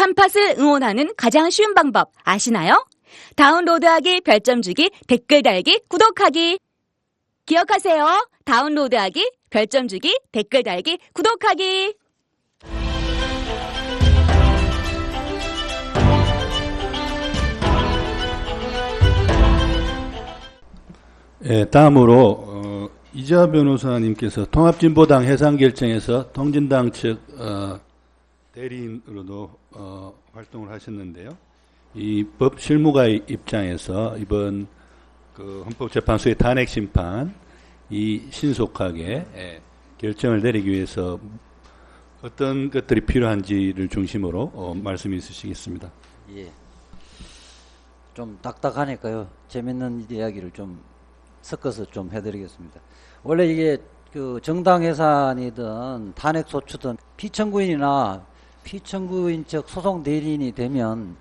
참팟을 응원하는 가장 쉬운 방법 아시나요? 다운로드하기, 별점 주기, 댓글 달기, 구독하기. 기억하세요. 다운로드하기, 별점 주기, 댓글 달기, 구독하기. 예, 다음으로 이재화 변호사님께서 통합진보당 해산 결정에서 통진당 측 대리인으로도 활동을 하셨는데요. 이 법 실무가의 입장에서 이번 그 헌법재판소의 탄핵 심판 이 신속하게 결정을 내리기 위해서 어떤 것들이 필요한지를 중심으로 말씀이 있으시겠습니다. 예. 좀 딱딱하니까요. 재밌는 이야기를 좀 섞어서 좀 해드리겠습니다. 원래 이게 그 정당 해산이든 탄핵 소추든 피청구인이나 피청구인 측 소송 대리인이 되면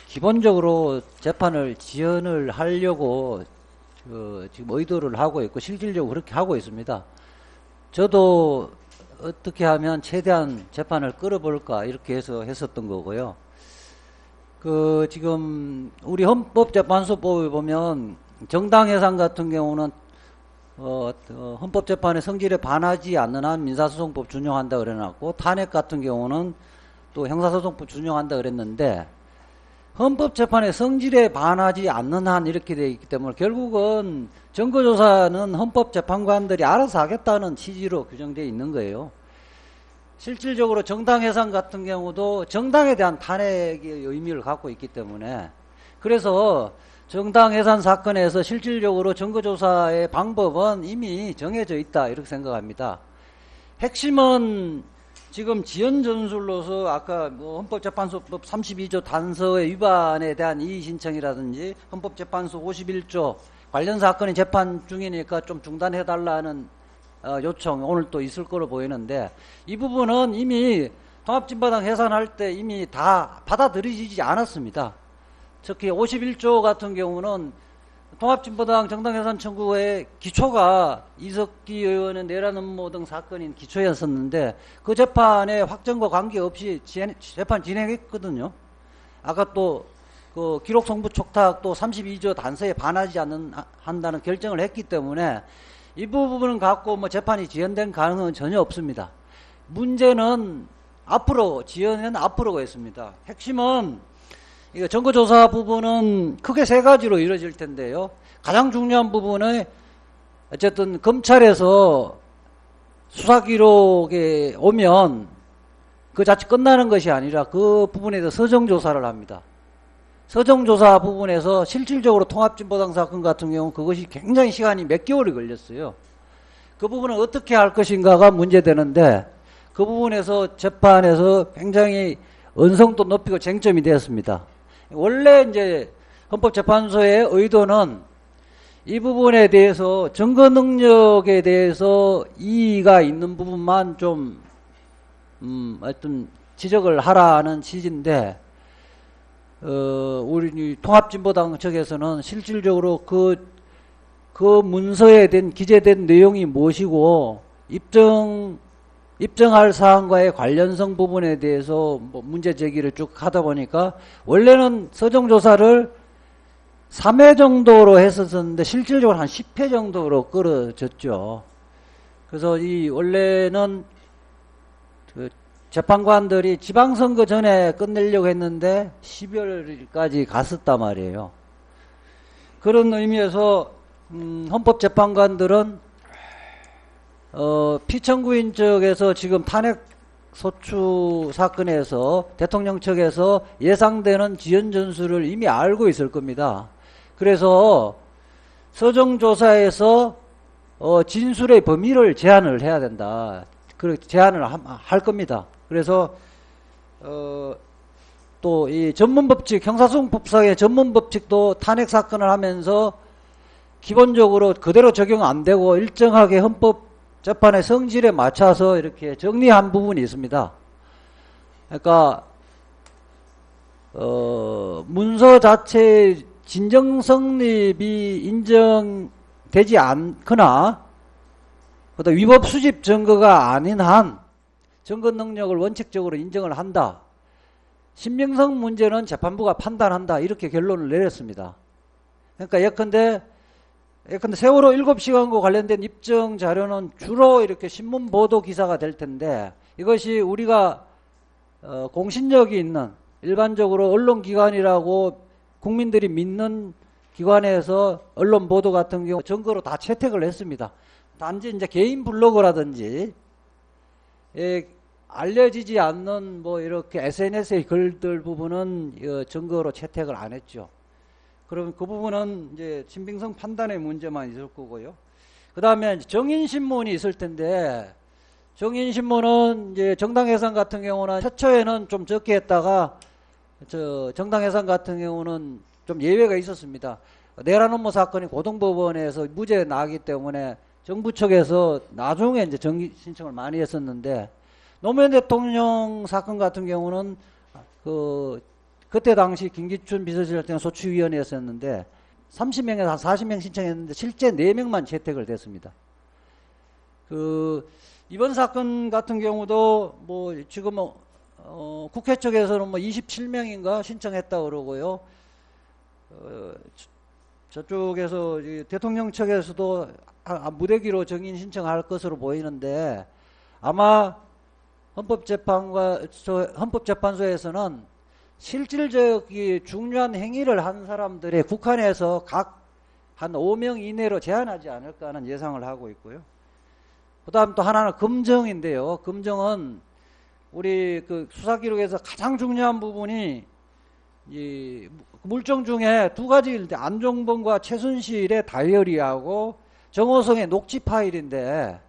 기본적으로 재판을 지연을 하려고 지금 의도를 하고 있고 실질적으로 그렇게 하고 있습니다. 저도 어떻게 하면 최대한 재판을 끌어볼까 이렇게 해서 했었던 거고요. 지금 우리 헌법재판소법에 보면 정당 해산 같은 경우는 헌법재판의 성질에 반하지 않는 한 민사소송법 준용한다 그래놨고, 탄핵 같은 경우는 또 형사소송법 준용한다 그랬는데, 헌법재판의 성질에 반하지 않는 한 이렇게 되어 있기 때문에 결국은 증거조사는 헌법재판관들이 알아서 하겠다는 취지로 규정되어 있는 거예요. 실질적으로 정당 해산 같은 경우도 정당에 대한 탄핵의 의미를 갖고 있기 때문에, 그래서 정당 해산 사건에서 실질적으로 증거조사의 방법은 이미 정해져 있다 이렇게 생각합니다. 핵심은 지금 지연전술로서 아까 헌법재판소법 32조 단서의 위반에 대한 이의신청이라든지 헌법재판소 51조 관련 사건이 재판 중이니까 좀 중단해달라는 요청 오늘 또 있을 거로 보이는데, 이 부분은 이미 통합진보당 해산할 때 이미 다 받아들이지 않았습니다. 특히 51조 같은 경우는 통합진보당 정당해산 청구의 기초가 이석기 의원의 내란 음모 등 사건인 기초였었는데 그 재판에 확정과 관계없이 재판 진행했거든요. 아까 또 그 기록 송부 촉탁 또 32조 단서에 반하지 한다는 결정을 했기 때문에 이 부분을 갖고 재판이 지연된 가능성은 전혀 없습니다. 문제는 지연은 앞으로가 있습니다. 핵심은 이거 증거조사 부분은 크게 세 가지로 이루어질 텐데요. 가장 중요한 부분은 어쨌든 검찰에서 수사기록에 오면 그 자체 끝나는 것이 아니라 그 부분에 대해서 서정조사를 합니다. 서정조사 부분에서 실질적으로 통합진보당 사건 같은 경우는 그것이 굉장히 시간이 몇 개월이 걸렸어요. 그 부분은 어떻게 할 것인가가 문제되는데 그 부분에서 재판에서 굉장히 언성도 높이고 쟁점이 되었습니다. 원래 이제 헌법재판소의 의도는 이 부분에 대해서 증거 능력에 대해서 이의가 있는 부분만 좀 어떤 지적을 하라는 취지인데 우리 통합진보당 측에서는 실질적으로 그 문서에 기재된 내용이 무엇이고 입증할 사항과의 관련성 부분에 대해서 문제 제기를 쭉 하다 보니까 원래는 서정조사를 3회 정도로 했었는데 실질적으로 한 10회 정도로 끌어졌죠. 그래서 원래는 재판관들이 지방선거 전에 끝내려고 했는데 12월까지 갔었단 말이에요. 그런 의미에서 헌법재판관들은 피청구인 측에서 지금 탄핵 소추 사건에서 대통령 측에서 예상되는 지연 전술을 이미 알고 있을 겁니다. 그래서 서정조사에서 진술의 범위를 제한을 해야 된다. 그 제한을 할 겁니다. 그래서 또 이 전문법칙 형사소송법상의 전문법칙도 탄핵 사건을 하면서 기본적으로 그대로 적용 안 되고 일정하게 헌법재판의 성질에 맞춰서 이렇게 정리한 부분이 있습니다. 그러니까 문서 자체 진정 성립이 인정되지 않거나 그다음 위법 수집 증거가 아닌 한 증거 능력을 원칙적으로 인정을 한다. 신빙성 문제는 재판부가 판단한다 이렇게 결론을 내렸습니다. 그러니까 예컨대 세월호 7시간과 관련된 입증 자료는 주로 이렇게 신문 보도 기사가 될 텐데 이것이 우리가 공신력이 있는 일반적으로 언론기관이라고 국민들이 믿는 기관에서 언론 보도 같은 경우 증거로 다 채택을 했습니다. 단지 이제 개인 블로그라든지 알려지지 않는 뭐 이렇게 SNS의 글들 부분은 증거로 채택을 안 했죠. 그럼 그 부분은 이제 신빙성 판단의 문제만 있을 거고요. 그 다음에 정인신문이 있을 텐데 정인신문은 이제 정당해산 같은 경우는 최초에는 좀 적게 했다가 정당해산 같은 경우는 좀 예외가 있었습니다. 내란음모 사건이 고등법원에서 무죄 나기 때문에 정부 측에서 나중에 이제 정기 신청을 많이 했었는데 노무현 대통령 사건 같은 경우는 그때 당시 김기춘 비서실장 소추위원회였었는데 30명에서 한 40명 신청했는데 실제 4명만 채택을 됐습니다. 이번 사건 같은 경우도 뭐 지금 국회 측에서는 뭐 27명인가 신청했다 그러고요. 저쪽에서 대통령 측에서도 무대기로 정인 신청할 것으로 보이는데 아마 헌법재판소에서는 실질적인 중요한 행위를 한 사람들의 국한에서 각 한 5명 이내로 제한하지 않을까 하는 예상을 하고 있고요. 그 다음 또 하나는 금정인데요. 금정은 우리 수사 기록에서 가장 중요한 부분이 이 물증 중에 2가지인데 안종범과 최순실의 다이어리하고 정호성의 녹취 파일인데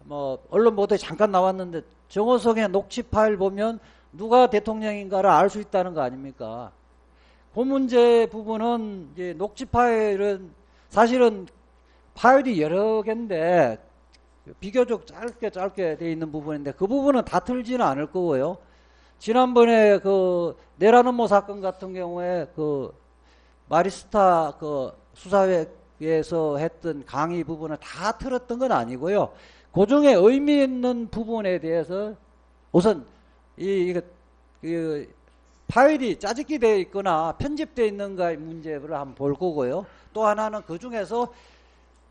뭐 언론 보도에 잠깐 나왔는데 정호성의 녹취 파일 보면 누가 대통령인가를 알 수 있다는 거 아닙니까? 그 문제 부분은 이제 녹취 파일은 사실은 파일이 여러 개인데 비교적 짧게 돼 있는 부분인데 그 부분은 다 틀지는 않을 거고요. 지난번에 내란음모 사건 같은 경우에 마리스타 수사회에서 했던 강의 부분을 다 틀었던 건 아니고요. 그 중에 의미 있는 부분에 대해서 우선 파일이 짜집기 되어 있거나 편집되어 있는가의 문제를 한번 볼 거고요. 또 하나는 그 중에서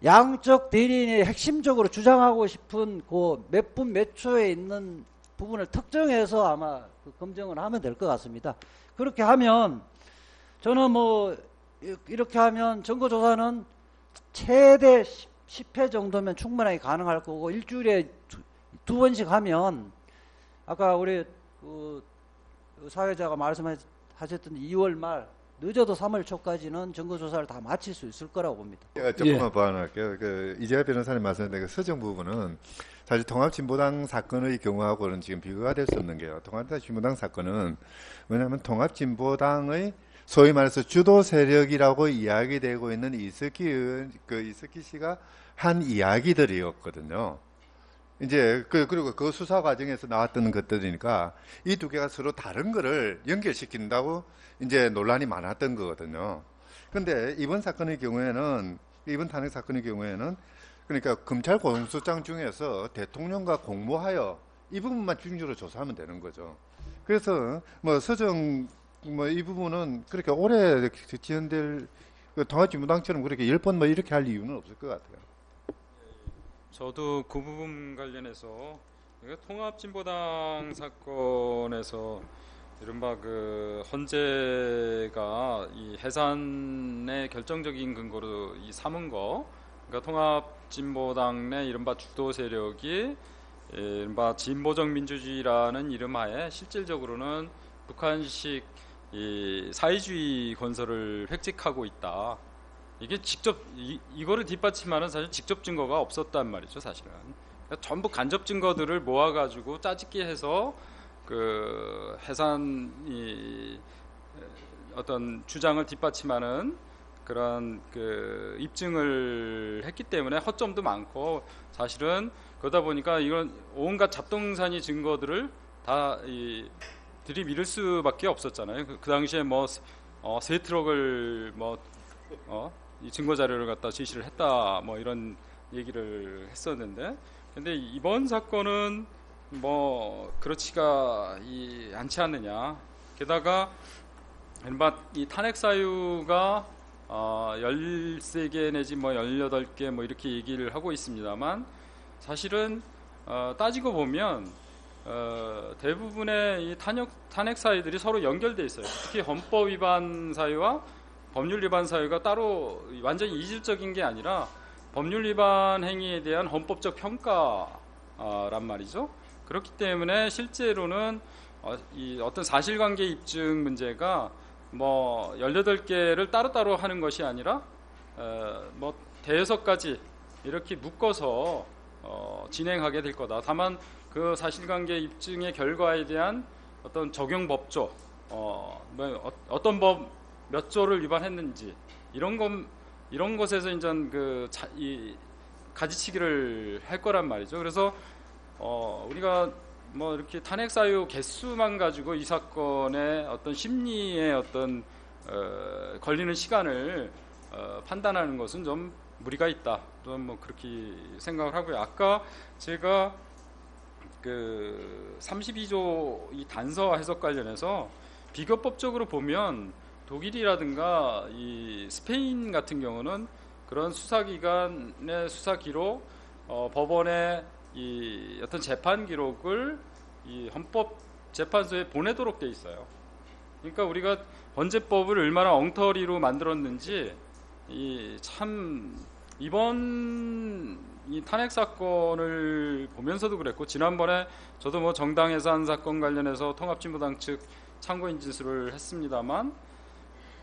양쪽 대리인이 핵심적으로 주장하고 싶은 몇 분 몇 초에 있는 부분을 특정해서 아마 검증을 하면 될 것 같습니다. 그렇게 하면 저는 이렇게 하면 증거조사는 최대 10회 정도면 충분하게 가능할 거고 일주일에 2번씩 하면 아까 우리 사회자가 말씀하셨던 2월 말 늦어도 3월 초까지는 증거조사를 다 마칠 수 있을 거라고 봅니다. 조금만 보완할게요. 이재하 변호사님 말씀드린 서정 부분은 사실 통합진보당 사건의 경우하고는 지금 비교가 될 수 없는 게요. 통합진보당 사건은 왜냐하면 통합진보당의 소위 말해서 주도 세력이라고 이야기되고 있는 이석기 씨가 한 이야기들이었거든요. 이제 그리고 그 수사 과정에서 나왔던 것들이니까 이 두 개가 서로 다른 거를 연결시킨다고 이제 논란이 많았던 거거든요. 그런데 이번 탄핵 사건의 경우에는 그러니까 검찰 공소장 중에서 대통령과 공모하여 이 부분만 중심으로 조사하면 되는 거죠. 그래서 서정 이 부분은 그렇게 오래 지연될 통합진보당처럼 그렇게 10번 이렇게 할 이유는 없을 것 같아요. 저도 그 부분 관련해서 통합진보당 사건에서 이른바 헌재가 이 해산의 결정적인 근거로 삼은 거, 그러니까 통합진보당 내 이른바 주도 세력이 이른바 진보적 민주주의라는 이름하에 실질적으로는 북한식 이 사회주의 건설을 획책하고 있다. 이게 직접 이거를 뒷받침하는 사실 직접 증거가 없었단 말이죠, 사실은. 그러니까 전부 간접 증거들을 모아가지고 짜집기 해서 해산이 어떤 주장을 뒷받침하는 그런 입증을 했기 때문에 허점도 많고 사실은 그러다 보니까 이런 온갖 잡동사니 증거들을 다 들이밀을 수밖에 없었잖아요. 그 당시에 세 트럭을 이 증거 자료를 갖다 제시를 했다 이런 얘기를 했었는데, 근데 이번 사건은 그렇지가 않지 않느냐. 게다가 이 탄핵 사유가 13개 내지 뭐 18개 뭐 이렇게 얘기를 하고 있습니다만 사실은 따지고 보면 대부분의 이 탄핵 사유들이 서로 연결돼 있어요. 특히 헌법 위반 사유와 법률 위반 사유가 따로 완전히 이질적인 게 아니라 법률 위반 행위에 대한 헌법적 평가란 말이죠. 그렇기 때문에 실제로는 이 어떤 사실관계 입증 문제가 뭐 18개를 따로따로 하는 것이 아니라 뭐 대여섯 가지 이렇게 묶어서 진행하게 될 거다. 다만 그 사실관계 입증의 결과에 대한 어떤 적용 법조, 어떤 법 몇 조를 위반했는지 이런 것에서 이제 이 가지치기를 할 거란 말이죠. 그래서 우리가 뭐 이렇게 탄핵 사유 개수만 가지고 이 사건의 어떤 심리의 어떤 걸리는 시간을 판단하는 것은 좀 무리가 있다. 또는 뭐 그렇게 생각을 하고요. 아까 제가 그 32조 이 단서 해석 관련해서 비교법적으로 보면 독일이라든가 이 스페인 같은 경우는 그런 수사기관의 수사 기록, 법원의 이 어떤 재판 기록을 이 헌법재판소에 보내도록 돼 있어요. 그러니까 우리가 헌재법을 얼마나 엉터리로 만들었는지 참 이번 이 탄핵 사건을 보면서도 그랬고 지난번에 저도 뭐 정당 해산 사건 관련해서 통합진보당 측 참고인 진술을 했습니다만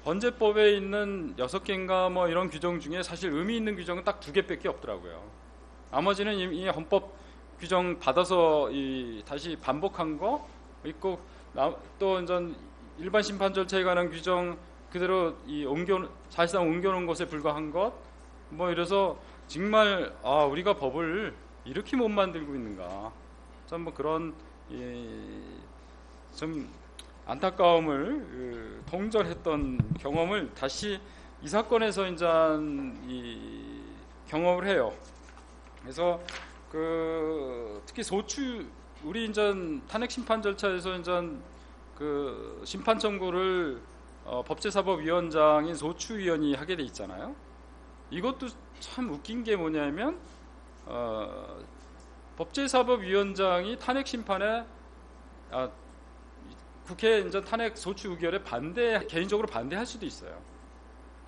헌재법에 있는 6개인가 뭐 이런 규정 중에 사실 의미 있는 규정은 딱 2개밖에 없더라고요. 나머지는 이미 헌법 규정 받아서 다시 반복한 거 있고 또 이제 일반 심판 절차에 관한 규정 그대로 사실상 옮겨놓은 것에 불과한 것 뭐 이래서 정말 우리가 법을 이렇게 못 만들고 있는가 좀 뭐 그런 좀 안타까움을 통전했던 경험을 다시 이 사건에서 이제 경험을 해요. 그래서 특히 우리 이제 탄핵 심판 절차에서 이제 그 심판 청구를 법제사법위원장인 소추위원이 하게 돼 있잖아요. 이것도 참 웃긴 게 뭐냐면 법제사법위원장이 탄핵 심판에 국회 이제 탄핵 소추 의결에 개인적으로 반대할 수도 있어요.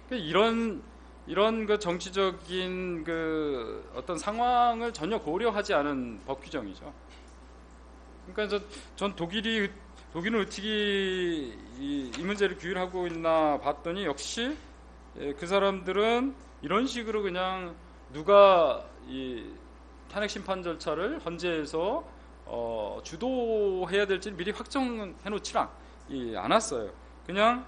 그러니까 이런 그 정치적인 그 어떤 상황을 전혀 고려하지 않은 법 규정이죠. 그러니까 전 독일은 어떻게 이 문제를 규율하고 있나 봤더니 역시 그 사람들은 이런 식으로 그냥 누가 이 탄핵 심판 절차를 헌재에서 주도해야 될지를 미리 확정해 놓지 않았어요. 그냥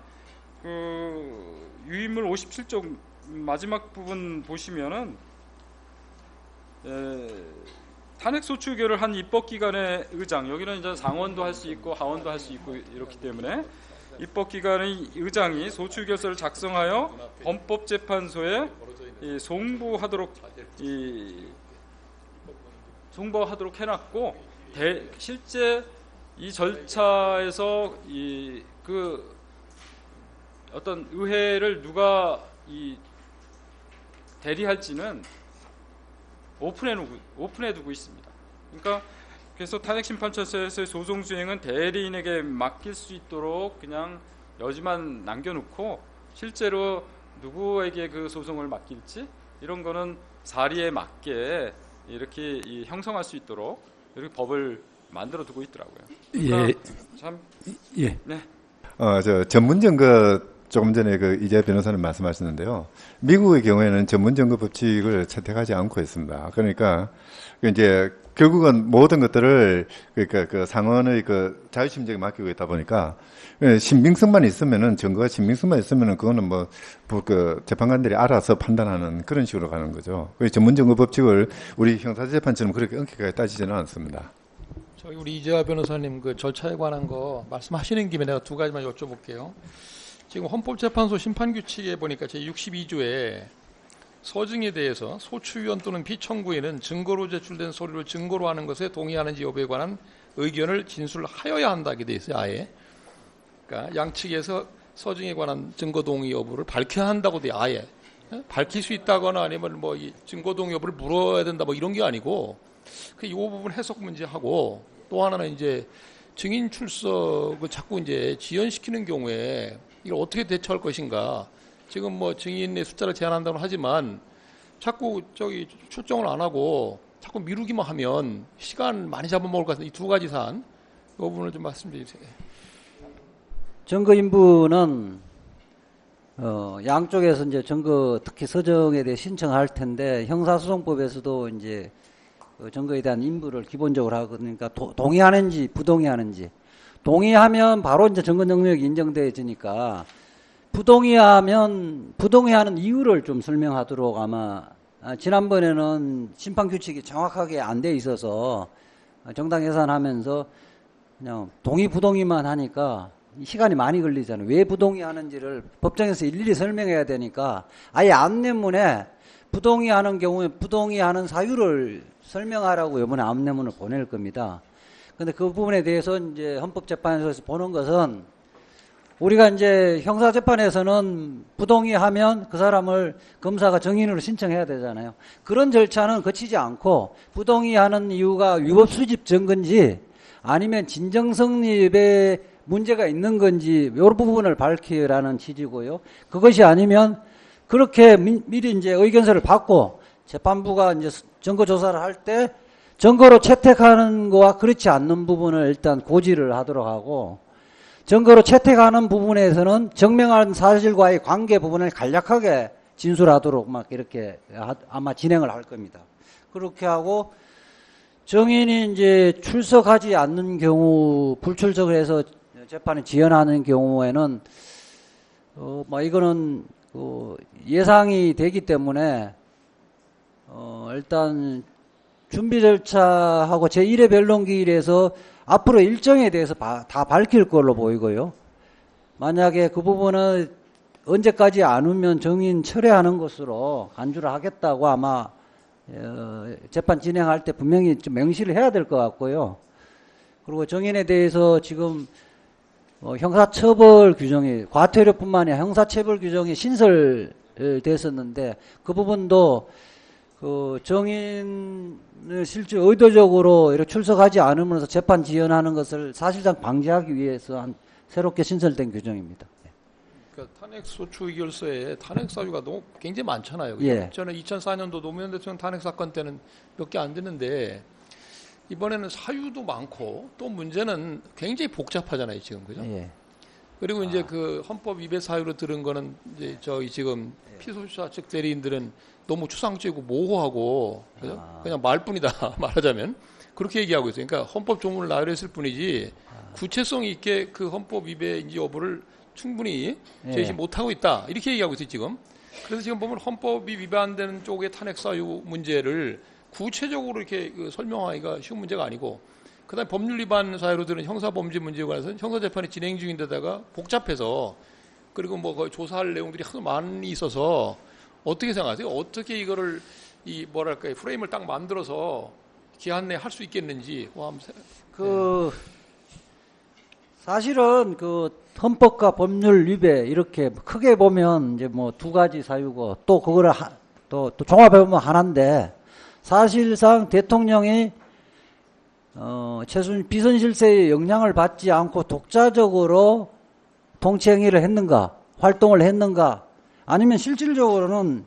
그 유인물 57쪽 마지막 부분 보시면은 탄핵 소추 의결을 한 입법기관의 의장, 여기는 이제 상원도 할 수 있고 하원도 할 수 있고 이렇기 때문에 입법기관의 의장이 소추 의결서를 작성하여 헌법재판소에 송부하도록 해놨고 실제 이 절차에서 그 어떤 의회를 누가 대리할지는 오픈해 두고 있습니다. 그러니까 그래서 탄핵 심판 절차에서의 소송 수행은 대리인에게 맡길 수 있도록 그냥 여지만 남겨놓고 실제로 누구에게 그 소송을 맡길지 이런 거는 사리에 맞게 이렇게 형성할 수 있도록 이렇게 법을 만들어 두고 있더라고요. 그러니까 네. 전문 증거 조금 전에 그 이재 변호사님 말씀하셨는데요. 미국의 경우에는 전문 증거 법칙을 채택하지 않고 있습니다. 그러니까 이제 결국은 모든 것들을 그러니까 그 상원의 그 자유심증에 맡기고 있다 보니까 신빙성만 있으면은 증거가 신빙성만 있으면은 그거는 뭐 그 재판관들이 알아서 판단하는 그런 식으로 가는 거죠. 전문 증거 법칙을 우리 형사재판처럼 그렇게 엄격하게 따지지는 않습니다. 저기 우리 이재화 변호사님 그 절차에 관한 거 말씀하시는 김에 내가 2가지만 여쭤볼게요. 지금 헌법재판소 심판규칙에 보니까 제62조에 서증에 대해서 소추위원 또는 피청구인은 증거로 제출된 서류를 증거로 하는 것에 동의하는지 여부에 관한 의견을 진술하여야 한다게 돼 있어요. 아예. 그러니까 양측에서 서증에 관한 증거 동의 여부를 밝혀야 한다고 돼 아예 밝힐 수 있다거나 아니면 뭐 이 증거 동의 여부를 물어야 된다 뭐 이런 게 아니고 그 이 부분 해석 문제하고 또 하나는 이제 증인 출석을 자꾸 이제 지연시키는 경우에 이걸 어떻게 대처할 것인가. 지금 뭐 증인의 숫자를 제한한다고 하지만 자꾸 저기 출정을 안 하고 자꾸 미루기만 하면 시간 많이 잡아먹을 것 같은데 이 두 가지 사안 이 부분을 좀 말씀해 주세요. 증거 인부는 양쪽에서 이제 증거 특히 서정에 대해 신청할 텐데 형사소송법에서도 이제 증거에 대한 인부를 기본적으로 하거든요. 그러니까 동의하는지 부동의하는지 동의하면 바로 이제 증거 능력이 인정되어지니까 부동의하는 이유를 좀 설명하도록 아마 지난번에는 심판 규칙이 정확하게 안 돼 있어서 정당 예산하면서 그냥 동의 부동의만 하니까 시간이 많이 걸리잖아요. 왜 부동의하는지를 법정에서 일일이 설명해야 되니까 아예 안내문에 부동의하는 경우에 부동의하는 사유를 설명하라고 이번에 안내문을 보낼 겁니다. 근데 그 부분에 대해서 이제 헌법재판소에서 보는 것은 우리가 이제 형사재판에서는 부동의하면 그 사람을 검사가 증인으로 신청해야 되잖아요. 그런 절차는 거치지 않고 부동의하는 이유가 위법 수집 증거인지 아니면 진정성립에 문제가 있는 건지 이 부분을 밝히라는 취지고요. 그것이 아니면 그렇게 미리 이제 의견서를 받고 재판부가 이제 증거 조사를 할 때 증거로 채택하는 거와 그렇지 않는 부분을 일단 고지를 하도록 하고 증거로 채택하는 부분에서는 증명한 사실과의 관계 부분을 간략하게 진술하도록 막 이렇게 아마 진행을 할 겁니다. 그렇게 하고 증인이 이제 출석하지 않는 경우 불출석을 해서 재판에 지연하는 경우에는 뭐 이거는 예상이 되기 때문에 일단 준비 절차하고 제1회 변론기일에서 앞으로 일정에 대해서 다 밝힐 걸로 보이고요. 만약에 그 부분은 언제까지 안 오면 증인 철회하는 것으로 간주를 하겠다고 아마 재판 진행할 때 분명히 좀 명시를 해야 될 것 같고요. 그리고 증인에 대해서 지금 형사처벌 규정이 과태료뿐만 아니라 형사처벌 규정이 신설됐었는데 그 부분도 그 증인을 실제 의도적으로 이렇게 출석하지 않으면서 재판 지연하는 것을 사실상 방지하기 위해서 새롭게 신설된 규정입니다. 그러니까 탄핵소추 의결서에 탄핵 사유가 너무 굉장히 많잖아요. 그죠? 예. 저는 2004년도 노무현 대통령 탄핵 사건 때는 몇 개 안 됐는데 이번에는 사유도 많고 또 문제는 굉장히 복잡하잖아요, 지금 그죠? 예. 그리고 이제 그 헌법 위배 사유로 들은 거는 이제 저희 지금 피소유자 측 대리인들은 너무 추상적이고 모호하고 그죠? 그냥 말뿐이다 말하자면 그렇게 얘기하고 있어요. 그러니까 헌법 조문을 나열했을 뿐이지 구체성 있게 그 헌법 위배인지 여부를 충분히 제시 못하고 있다 이렇게 얘기하고 있어요 지금. 그래서 지금 보면 헌법이 위반되는 쪽의 탄핵 사유 문제를 구체적으로 이렇게 설명하기가 쉬운 문제가 아니고 그다음에 법률 위반 사유로 들은 형사범죄 문제에 관해서 형사재판이 진행 중인데다가 복잡해서 그리고 뭐 거의 조사할 내용들이 하도 많이 있어서 어떻게 생각하세요? 어떻게 이거를 이 뭐랄까 프레임을 딱 만들어서 기한 내에 할 수 있겠는지 사실은 그 헌법과 법률 위배 이렇게 크게 보면 이제 뭐 두 가지 사유고 또 그거를 또 종합해 보면 하나인데 사실상 대통령이 비선실세의 영향을 받지 않고 독자적으로 통치행위를 했는가, 활동을 했는가, 아니면 실질적으로는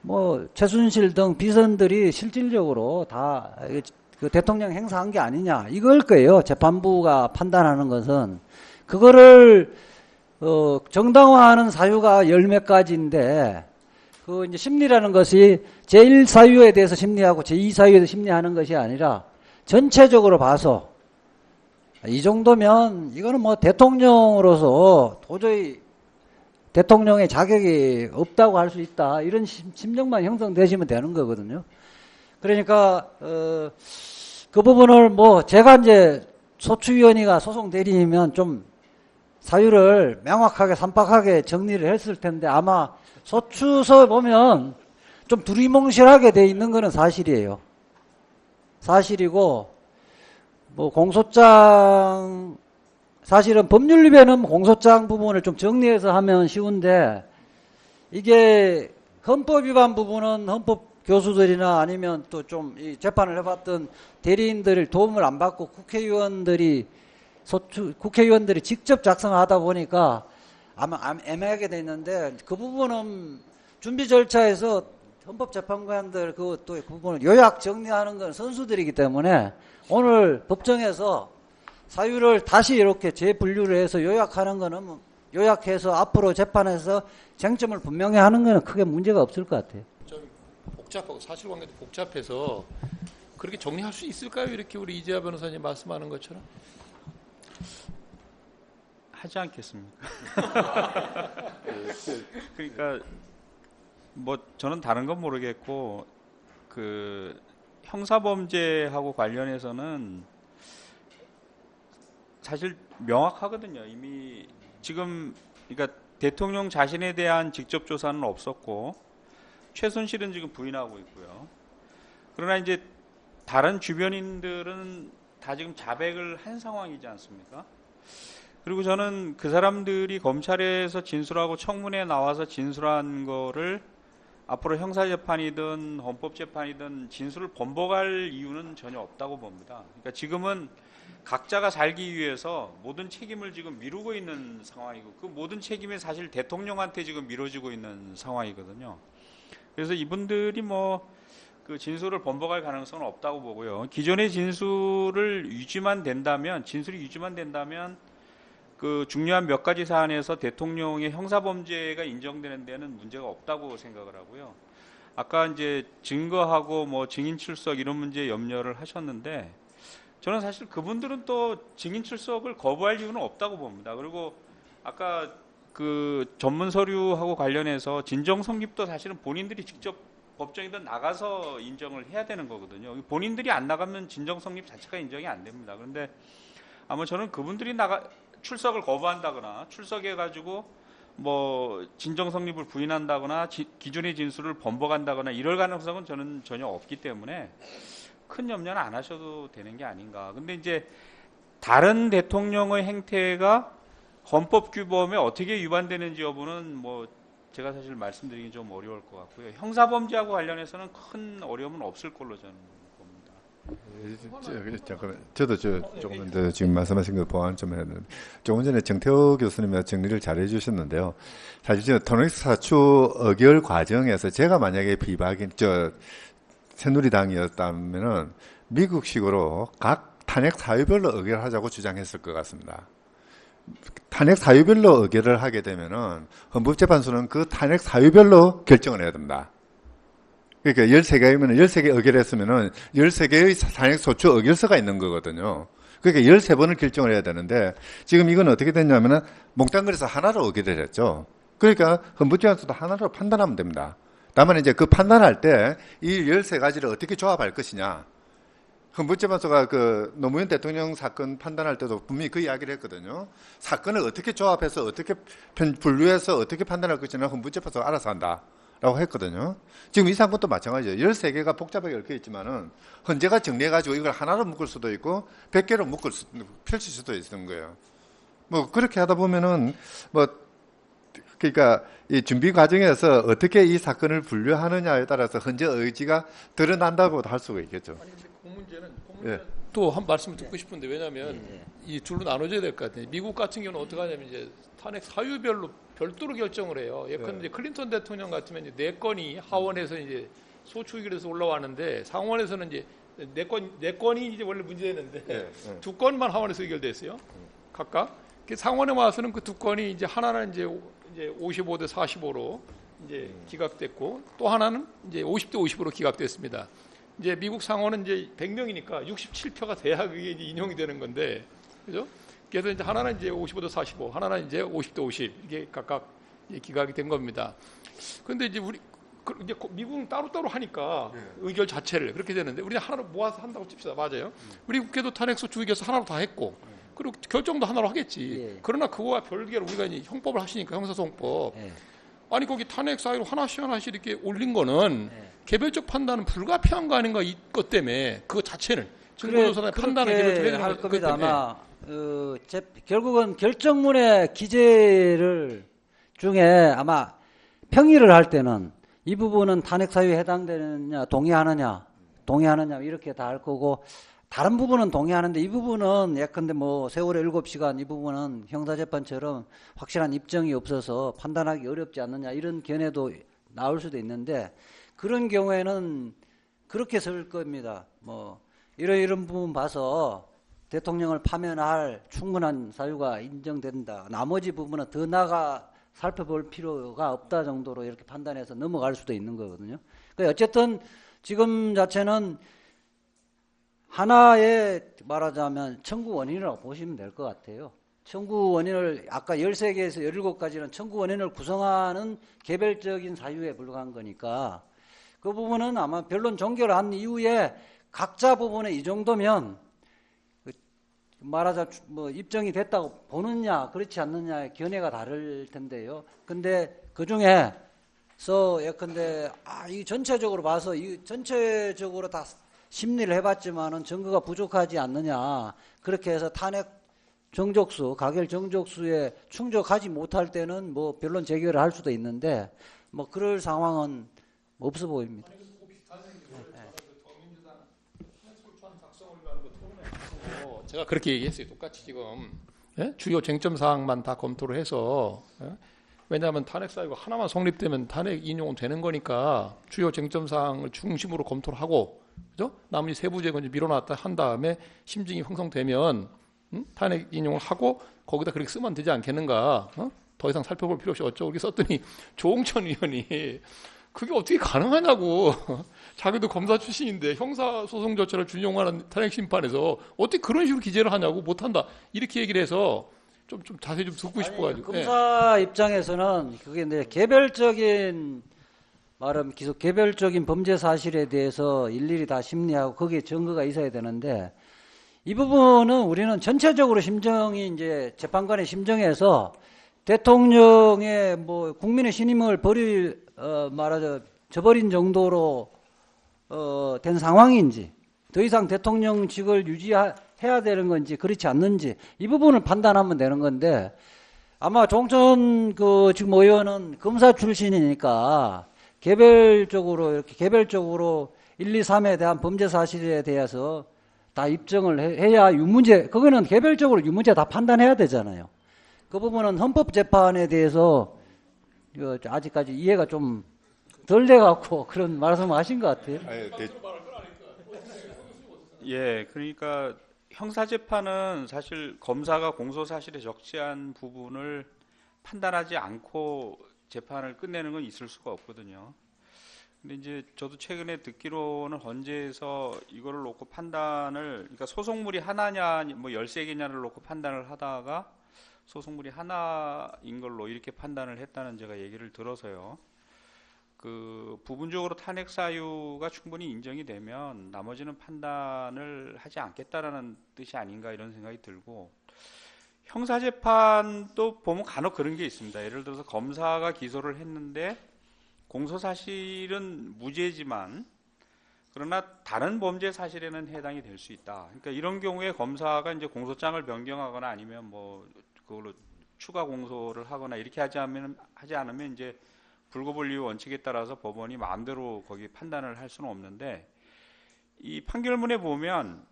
뭐 최순실 등 비선들이 실질적으로 다 그 대통령 행사한 게 아니냐 이걸 거예요. 재판부가 판단하는 것은 그거를 정당화하는 사유가 열 몇 가지인데 그 이제 심리라는 것이 제1 사유에 대해서 심리하고 제2 사유에 대해서 심리하는 것이 아니라 전체적으로 봐서 이 정도면 이거는 뭐 대통령으로서 도저히 대통령의 자격이 없다고 할 수 있다 이런 심정만 형성되시면 되는 거거든요. 그러니까 그 부분을 뭐 제가 이제 소추위원회가 소송 대리이면 좀 사유를 명확하게 삼박하게 정리를 했을 텐데 아마 소추서 보면 좀 두리뭉실하게 돼 있는 거는 사실이에요. 사실이고 뭐 공소장 사실은 법률 위배는 공소장 부분을 좀 정리해서 하면 쉬운데 이게 헌법 위반 부분은 헌법 교수들이나 아니면 또 좀 이 재판을 해봤던 대리인들 도움을 안 받고 국회의원들이 직접 작성하다 보니까 아마 애매하게 돼 있는데 그 부분은 준비 절차에서 헌법재판관들 그 부분을 요약 정리하는 건 선수들이기 때문에 오늘 법정에서 사유를 다시 이렇게 재분류를 해서 요약하는 거는 요약해서 앞으로 재판에서 쟁점을 분명히 하는 거는 크게 문제가 없을 것 같아요. 좀 복잡하고 사실관계도 복잡해서 그렇게 정리할 수 있을까요? 이렇게 우리 이재하 변호사님 말씀하는 것처럼. 하지 않겠습니까? 그러니까 뭐 저는 다른 건 모르겠고 그 형사범죄하고 관련해서는 사실 명확하거든요. 이미 지금 그러니까 대통령 자신에 대한 직접 조사는 없었고 최순실은 지금 부인하고 있고요. 그러나 이제 다른 주변인들은 다 지금 자백을 한 상황이지 않습니까? 그리고 저는 그 사람들이 검찰에서 진술하고 청문회에 나와서 진술한 거를 앞으로 형사재판이든 헌법재판이든 진술을 번복할 이유는 전혀 없다고 봅니다. 그러니까 지금은 각자가 살기 위해서 모든 책임을 지금 미루고 있는 상황이고 그 모든 책임이 사실 대통령한테 지금 미뤄지고 있는 상황이거든요. 그래서 이분들이 뭐 그 진술을 번복할 가능성은 없다고 보고요. 기존의 진술이 유지만 된다면 그 중요한 몇 가지 사안에서 대통령의 형사범죄가 인정되는 데는 문제가 없다고 생각을 하고요. 아까 이제 증거하고 뭐 증인 출석 이런 문제에 염려를 하셨는데 저는 사실 그분들은 또 증인 출석을 거부할 이유는 없다고 봅니다. 그리고 아까 그 전문 서류하고 관련해서 진정 성립도 사실은 본인들이 직접 법정이든 나가서 인정을 해야 되는 거거든요. 본인들이 안 나가면 진정 성립 자체가 인정이 안 됩니다. 그런데 아마 저는 그분들이 출석을 거부한다거나 출석해가지고 뭐 진정 성립을 부인한다거나 기존의 진술을 번복한다거나 이럴 가능성은 저는 전혀 없기 때문에 큰 염려는 안 하셔도 되는 게 아닌가. 근데 이제 다른 대통령의 행태가 헌법 규범에 어떻게 위반되는지 여부는 뭐 제가 사실 말씀드리기 좀 어려울 것 같고요. 형사범죄하고 관련해서는 큰 어려움은 없을 걸로 저는 봅니다. 잠깐만, 저도 조금 더 지금 말씀하신 거 보완 좀 해야 되는데 조금 전에 정태호 교수님이 정리를 잘 해주셨는데요. 사실 저 토닉스 사추 의결 과정에서 제가 만약에 새누리당이었다면은 미국식으로 각 탄핵 사유별로 의결하자고 주장했을 것 같습니다. 탄핵 사유별로 의결을 하게 되면은 헌법재판소는 그 탄핵 사유별로 결정을 해야 됩니다. 그러니까 13개이면 13개 의결했으면은 13개의 탄핵 소추 의결서가 있는 거거든요. 그러니까 13번을 결정을 해야 되는데 지금 이건 어떻게 됐냐면은 몽땅그려서 하나로 의결을 했죠. 그러니까 헌법재판소도 하나로 판단하면 됩니다. 다만 이제 그 판단할 때 이 13가지를 어떻게 조합할 것이냐. 헌법재판소가 그 노무현 대통령 사건 판단할 때도 분명히 그 이야기를 했거든요. 사건을 어떻게 조합해서 어떻게 분류해서 어떻게 판단할 것이냐 헌법재판소가 알아서 한다라고 했거든요. 지금 이 사건도 마찬가지예요. 13개가 복잡하게 얽혀 있지만은 헌재가 정리해가지고 이걸 하나로 묶을 수도 있고 100개로 펼칠 수도 있는 거예요. 뭐 그렇게 하다 보면은 뭐 그러니까 이 준비 과정에서 어떻게 이 사건을 분류하느냐에 따라서 헌재 의지가 드러난다고도 할 수가 있겠죠. 아니, 그 문제는 또 한 말씀을 듣고 싶은데 왜냐하면 이 둘로 나눠져야 될 것 같아요. 미국 같은 경우는 어떻게 하냐면 이제 탄핵 사유별로 별도로 결정을 해요. 예컨대 이제 클린턴 대통령 같으면 이제 4건이 하원에서 이제 소추의결에서 올라왔는데 상원에서는 이제 4건이 이제 원래 문제였는데 2건만 하원에서 의결됐어요. 각각. 상원에 와서는 그 2건이 이제 하나는 이제 55대 45로 이제 기각됐고 또 하나는 이제 50대 50으로 기각됐습니다. 이제 미국 상원은 이제 100명이니까 67표가 돼야 그게 이제 인용이 되는 건데, 그죠? 그래서 이제 하나는 이제 55대 45, 하나는 이제 50대 50 이게 각각 이제 기각이 된 겁니다. 그런데 이제 이제 미국은 따로따로 하니까 의결 자체를 그렇게 되는데 우리는 하나로 모아서 한다고 칩시다. 맞아요. 우리 국회도 탄핵소추 의결서 하나로 다 했고. 그리고 결정도 하나로 하겠지. 그러나 그거와 별개로 우리가 이제 형법을 하시니까 형사소송법. 아니 거기 탄핵 사유로 하나씩 이렇게 올린 거는 개별적 판단은 불가피한 거 아닌가 이 것 때문에 그거 자체는 증거조사의 판단을 개별적으로 해야 되는 할 것 겁니다. 때문에. 아마 결국은 결정문의 기재를 중에 아마 평의를 할 때는 이 부분은 탄핵 사유에 해당되느냐 동의하느냐 이렇게 다 할 거고 다른 부분은 동의하는데 이 부분은 예컨대 뭐 세월의 7시간 이 부분은 형사재판처럼 확실한 입증이 없어서 판단하기 어렵지 않느냐 이런 견해도 나올 수도 있는데 그런 경우에는 그렇게 쓸 겁니다. 뭐 이런 부분 봐서 대통령을 파면할 충분한 사유가 인정된다. 나머지 부분은 더 나아가 살펴볼 필요가 없다 정도로 이렇게 판단해서 넘어갈 수도 있는 거거든요. 그러니까 어쨌든 지금 자체는 하나의 말하자면 청구 원인이라고 보시면 될 것 같아요. 청구 원인을 아까 13개에서 17가지는 청구 원인을 구성하는 개별적인 사유에 불과한 거니까 그 부분은 아마 변론 종결을 한 이후에 각자 부분에 이 정도면 말하자 뭐 입증이 됐다고 보느냐 그렇지 않느냐의 견해가 다를 텐데요. 근데 그 중에서 예컨대 이 전체적으로 봐서 이 전체적으로 다 심리를 해봤지만은 증거가 부족하지 않느냐 그렇게 해서 탄핵 정족수 가결 정족수에 충족하지 못할 때는 뭐 변론 재결을 할 수도 있는데 뭐 그럴 상황은 없어 보입니다. 제가 그렇게 얘기했어요. 똑같이 지금 주요 쟁점 사항만 다 검토를 해서 왜냐하면 탄핵 사유가 하나만 성립되면 탄핵 인용은 되는 거니까 주요 쟁점 사항을 중심으로 검토를 하고 그죠? 나머지 세부적인 건 밀어놨다 한 다음에 심증이 형성되면 탄핵 인용을 하고 거기다 그렇게 쓰면 되지 않겠는가? 더 이상 살펴볼 필요 없이 어쩌고 이렇게 썼더니 조홍천 의원이 그게 어떻게 가능하냐고. 자기도 검사 출신인데 형사소송 절차를 준용하는 탄핵 심판에서 어떻게 그런 식으로 기재를 하냐고 못한다. 이렇게 얘기를 해서 좀 자세히 좀 듣고 싶어가지고. 검사 입장에서는 그게 이제 개별적인 말하면 개별적인 범죄 사실에 대해서 일일이 다 심리하고 거기에 증거가 있어야 되는데 이 부분은 우리는 전체적으로 심정이 이제 재판관의 심정에서 대통령의 뭐 국민의 신임을 저버린 정도로 된 상황인지 더 이상 대통령직을 유지해야 되는 건지 그렇지 않는지 이 부분을 판단하면 되는 건데 아마 종천 지금 의원은 검사 출신이니까 개별적으로 1, 2, 3에 대한 범죄 사실에 대해서 다 입증을 해야 유무죄 그거는 개별적으로 유무죄 다 판단해야 되잖아요. 그 부분은 헌법재판에 대해서 아직까지 이해가 좀 덜 돼갖고 그런 말씀을 하신 것 같아요. 예, 그러니까 형사재판은 사실 검사가 공소사실에 적시한 부분을 판단하지 않고 재판을 끝내는 건 있을 수가 없거든요. 근데 이제 저도 최근에 듣기로는 헌재에서 이거를 놓고 판단을, 그러니까 소송물이 하나냐, 뭐 13개냐를 놓고 판단을 하다가 소송물이 하나인 걸로 이렇게 판단을 했다는 제가 얘기를 들어서요. 부분적으로 탄핵 사유가 충분히 인정이 되면 나머지는 판단을 하지 않겠다라는 뜻이 아닌가 이런 생각이 들고, 형사재판도 보면 간혹 그런 게 있습니다. 예를 들어서 검사가 기소를 했는데 공소사실은 무죄지만 그러나 다른 범죄 사실에는 해당이 될 수 있다. 그러니까 이런 경우에 검사가 이제 공소장을 변경하거나 아니면 뭐 그걸로 추가 공소를 하거나 이렇게 하지 않으면 이제 불구본리 원칙에 따라서 법원이 마음대로 거기 판단을 할 수는 없는데, 이 판결문에 보면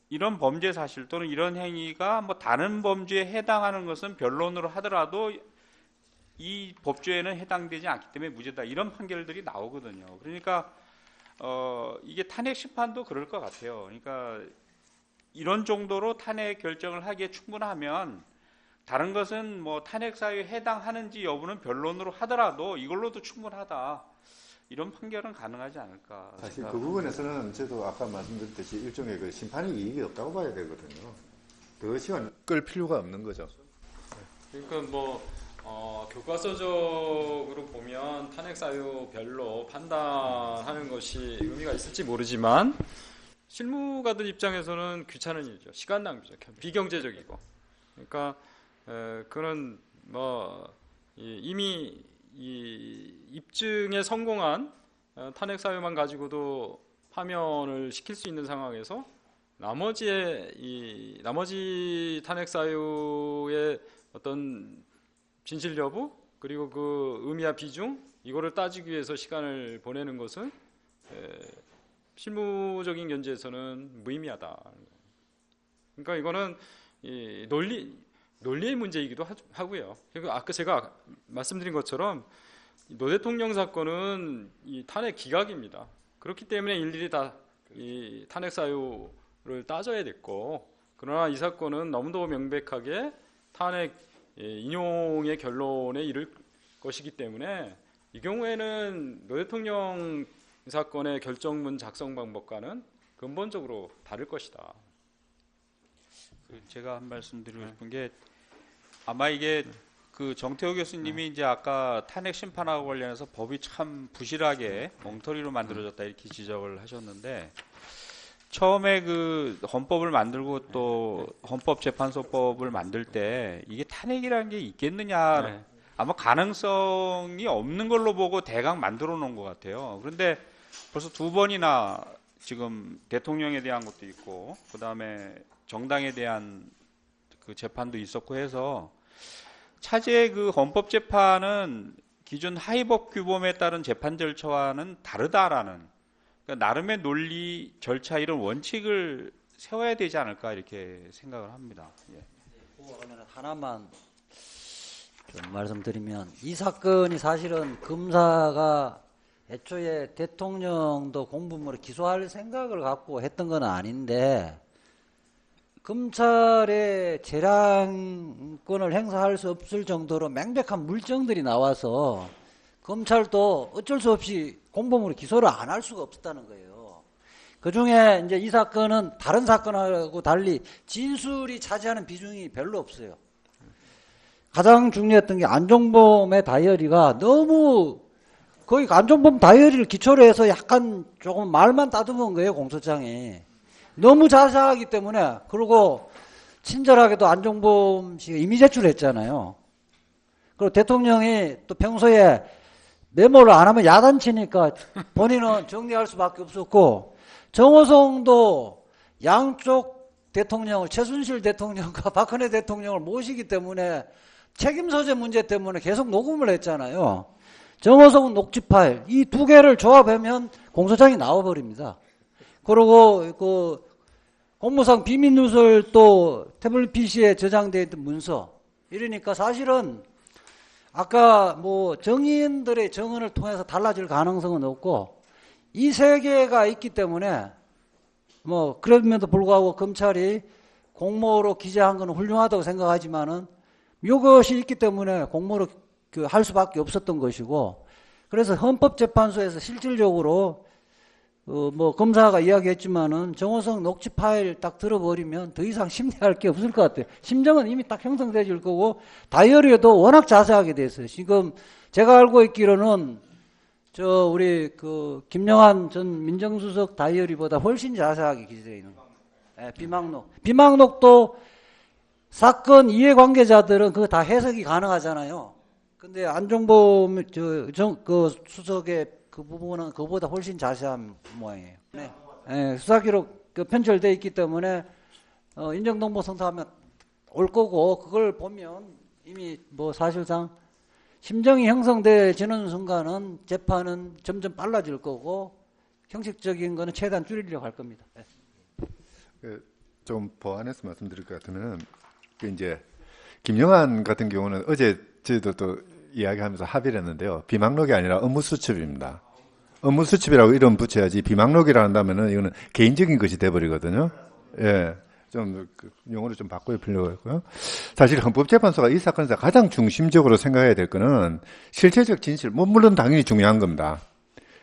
이런 범죄 사실 또는 이런 행위가 뭐 다른 범죄에 해당하는 것은 변론으로 하더라도 이 법조에는 해당되지 않기 때문에 무죄다, 이런 판결들이 나오거든요. 그러니까 이게 탄핵 심판도 그럴 것 같아요. 그러니까 이런 정도로 탄핵 결정을 하기에 충분하면 다른 것은 뭐 탄핵 사유에 해당하는지 여부는 변론으로 하더라도 이걸로도 충분하다, 이런 판결은 가능하지 않을까. 사실 그 부분에서는 저도 아까 말씀드렸듯이 일종의 그 심판의 이익이 없다고 봐야 되거든요. 더 시간 끌 필요가 없는 거죠. 그러니까 뭐 교과서적으로 보면 탄핵 사유 별로 판단하는 것이 의미가 있을지 모르지만 실무가들 입장에서는 귀찮은 일이죠. 시간 낭비죠. 비경제적이고. 그러니까 그런 이미 이 입증에 성공한 탄핵 사유만 가지고도 파면을 시킬 수 있는 상황에서 나머지 탄핵 사유의 어떤 진실 여부 그리고 그 의미와 비중 이거를 따지기 위해서 시간을 보내는 것은 실무적인 견지에서는 무의미하다. 그러니까 이거는 이 논리의 문제이기도 하고요. 그리고 아까 제가 말씀드린 것처럼 노 대통령 사건은 이 탄핵 기각입니다. 그렇기 때문에 일일이 다 이 탄핵 사유를 따져야 됐고, 그러나 이 사건은 너무도 명백하게 탄핵 인용의 결론에 이를 것이기 때문에 이 경우에는 노 대통령 사건의 결정문 작성 방법과는 근본적으로 다를 것이다. 제가 한 말씀 드리고 싶은 게 아마 이게 그 정태호 교수님이 이제 아까 탄핵 심판하고 관련해서 법이 참 부실하게 엉터리로 만들어졌다 이렇게 지적을 하셨는데, 처음에 그 헌법을 만들고 또 헌법재판소법을 만들 때 이게 탄핵이라는 게 있겠느냐, 아마 가능성이 없는 걸로 보고 대강 만들어 놓은 것 같아요. 그런데 벌써 2번이나 지금 대통령에 대한 것도 있고 그 다음에 정당에 대한 그 재판도 있었고 해서 차제의 그 헌법재판은 기존 하위법 규범에 따른 재판 절차와는 다르다라는, 그러니까 나름의 논리, 절차 이런 원칙을 세워야 되지 않을까 이렇게 생각을 합니다. 예. 그러면 하나만 좀 말씀드리면, 이 사건이 사실은 검사가 애초에 대통령도 공범으로 기소할 생각을 갖고 했던 건 아닌데, 검찰의 재량권을 행사할 수 없을 정도로 명백한 물증들이 나와서 검찰도 어쩔 수 없이 공범으로 기소를 안 할 수가 없었다는 거예요. 그 중에 이제 이 사건은 다른 사건하고 달리 진술이 차지하는 비중이 별로 없어요. 가장 중요했던 게 안종범의 다이어리가 너무, 거의 안종범 다이어리를 기초로 해서 약간 조금 말만 따듬은 거예요, 공소장이. 너무 자세하기 때문에. 그리고 친절하게도 안종범 씨가 이미 제출했잖아요. 그리고 대통령이 또 평소에 메모를 안 하면 야단치니까 본인은 정리할 수밖에 없었고, 정호성도 양쪽 대통령을, 최순실 대통령과 박근혜 대통령을 모시기 때문에 책임 소재 문제 때문에 계속 녹음을 했잖아요. 정호성 녹취 파일, 이 두 개를 조합하면 공소장이 나와버립니다. 그리고 그 공무상 비밀 누설 또 태블릿 PC에 저장되어 있던 문서, 이러니까 사실은 아까 뭐 정의인들의 증언을 통해서 달라질 가능성은 없고, 이 세 개가 있기 때문에 뭐 그럼에도 불구하고 검찰이 공모로 기재한 건 훌륭하다고 생각하지만은 이것이 있기 때문에 공모로 할 수밖에 없었던 것이고, 그래서 헌법재판소에서 실질적으로 뭐 검사가 이야기했지만은 정호성 녹취 파일 딱 들어버리면 더 이상 심리할 게 없을 것 같아요. 심정은 이미 딱 형성되질 거고, 다이어리에도 워낙 자세하게 돼 있어요. 지금 제가 알고 있기로는 저 우리 그 김영한 전 민정수석 다이어리보다 훨씬 자세하게 기재되어 있는 거예요. 네, 비망록도 사건 이해관계자들은 그거 다 해석이 가능하잖아요. 근데 안종범 그 수석의 그 부분은 그보다 훨씬 자세한 모양이에요. 네. 네, 수사기록 편철되어 있기 때문에 인정동보 선서하면 올 거고, 그걸 보면 이미 뭐 사실상 심정이 형성되어지는 순간은 재판은 점점 빨라질 거고, 형식적인 거는 최대한 줄이려고 할 겁니다. 네. 좀 보완해서 말씀드릴 것 같으면, 이제 김영한 같은 경우는 어제 저희도 또 이야기하면서 합의를 했는데요. 비망록이 아니라 업무수첩입니다. 업무수첩이라고 이름 붙여야지, 비망록이라 한다면은 이거는 개인적인 것이 돼버리거든요. 예. 좀 용어를 좀 바꿔야 필요가 있고요. 사실 헌법재판소가 이 사건에서 가장 중심적으로 생각해야 될 거는 실체적 진실, 뭐 물론 당연히 중요한 겁니다.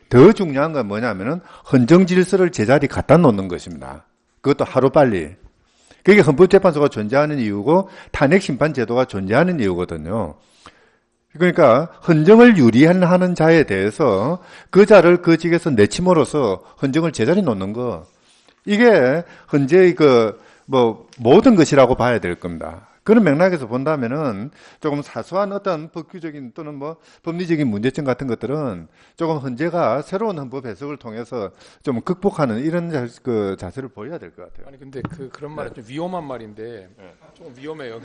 더 중요한 건 뭐냐면은 헌정 질서를 제자리 갖다 놓는 것입니다. 그것도 하루빨리. 그게 헌법재판소가 존재하는 이유고 탄핵 심판 제도가 존재하는 이유거든요. 그러니까 헌정을 유리하는 자에 대해서 그 자를 그 직에서 내침으로써 헌정을 제자리 놓는 거, 이게 헌재의 그 뭐 모든 것이라고 봐야 될 겁니다. 그런 맥락에서 본다면은 조금 사소한 어떤 법규적인 또는 뭐 법리적인 문제점 같은 것들은 조금 헌재가 새로운 헌법 해석을 통해서 좀 극복하는 이런 그 자세를 보여야 될 것 같아요. 아니 근데 그런 말은 좀 위험한 말인데 좀 위험해요.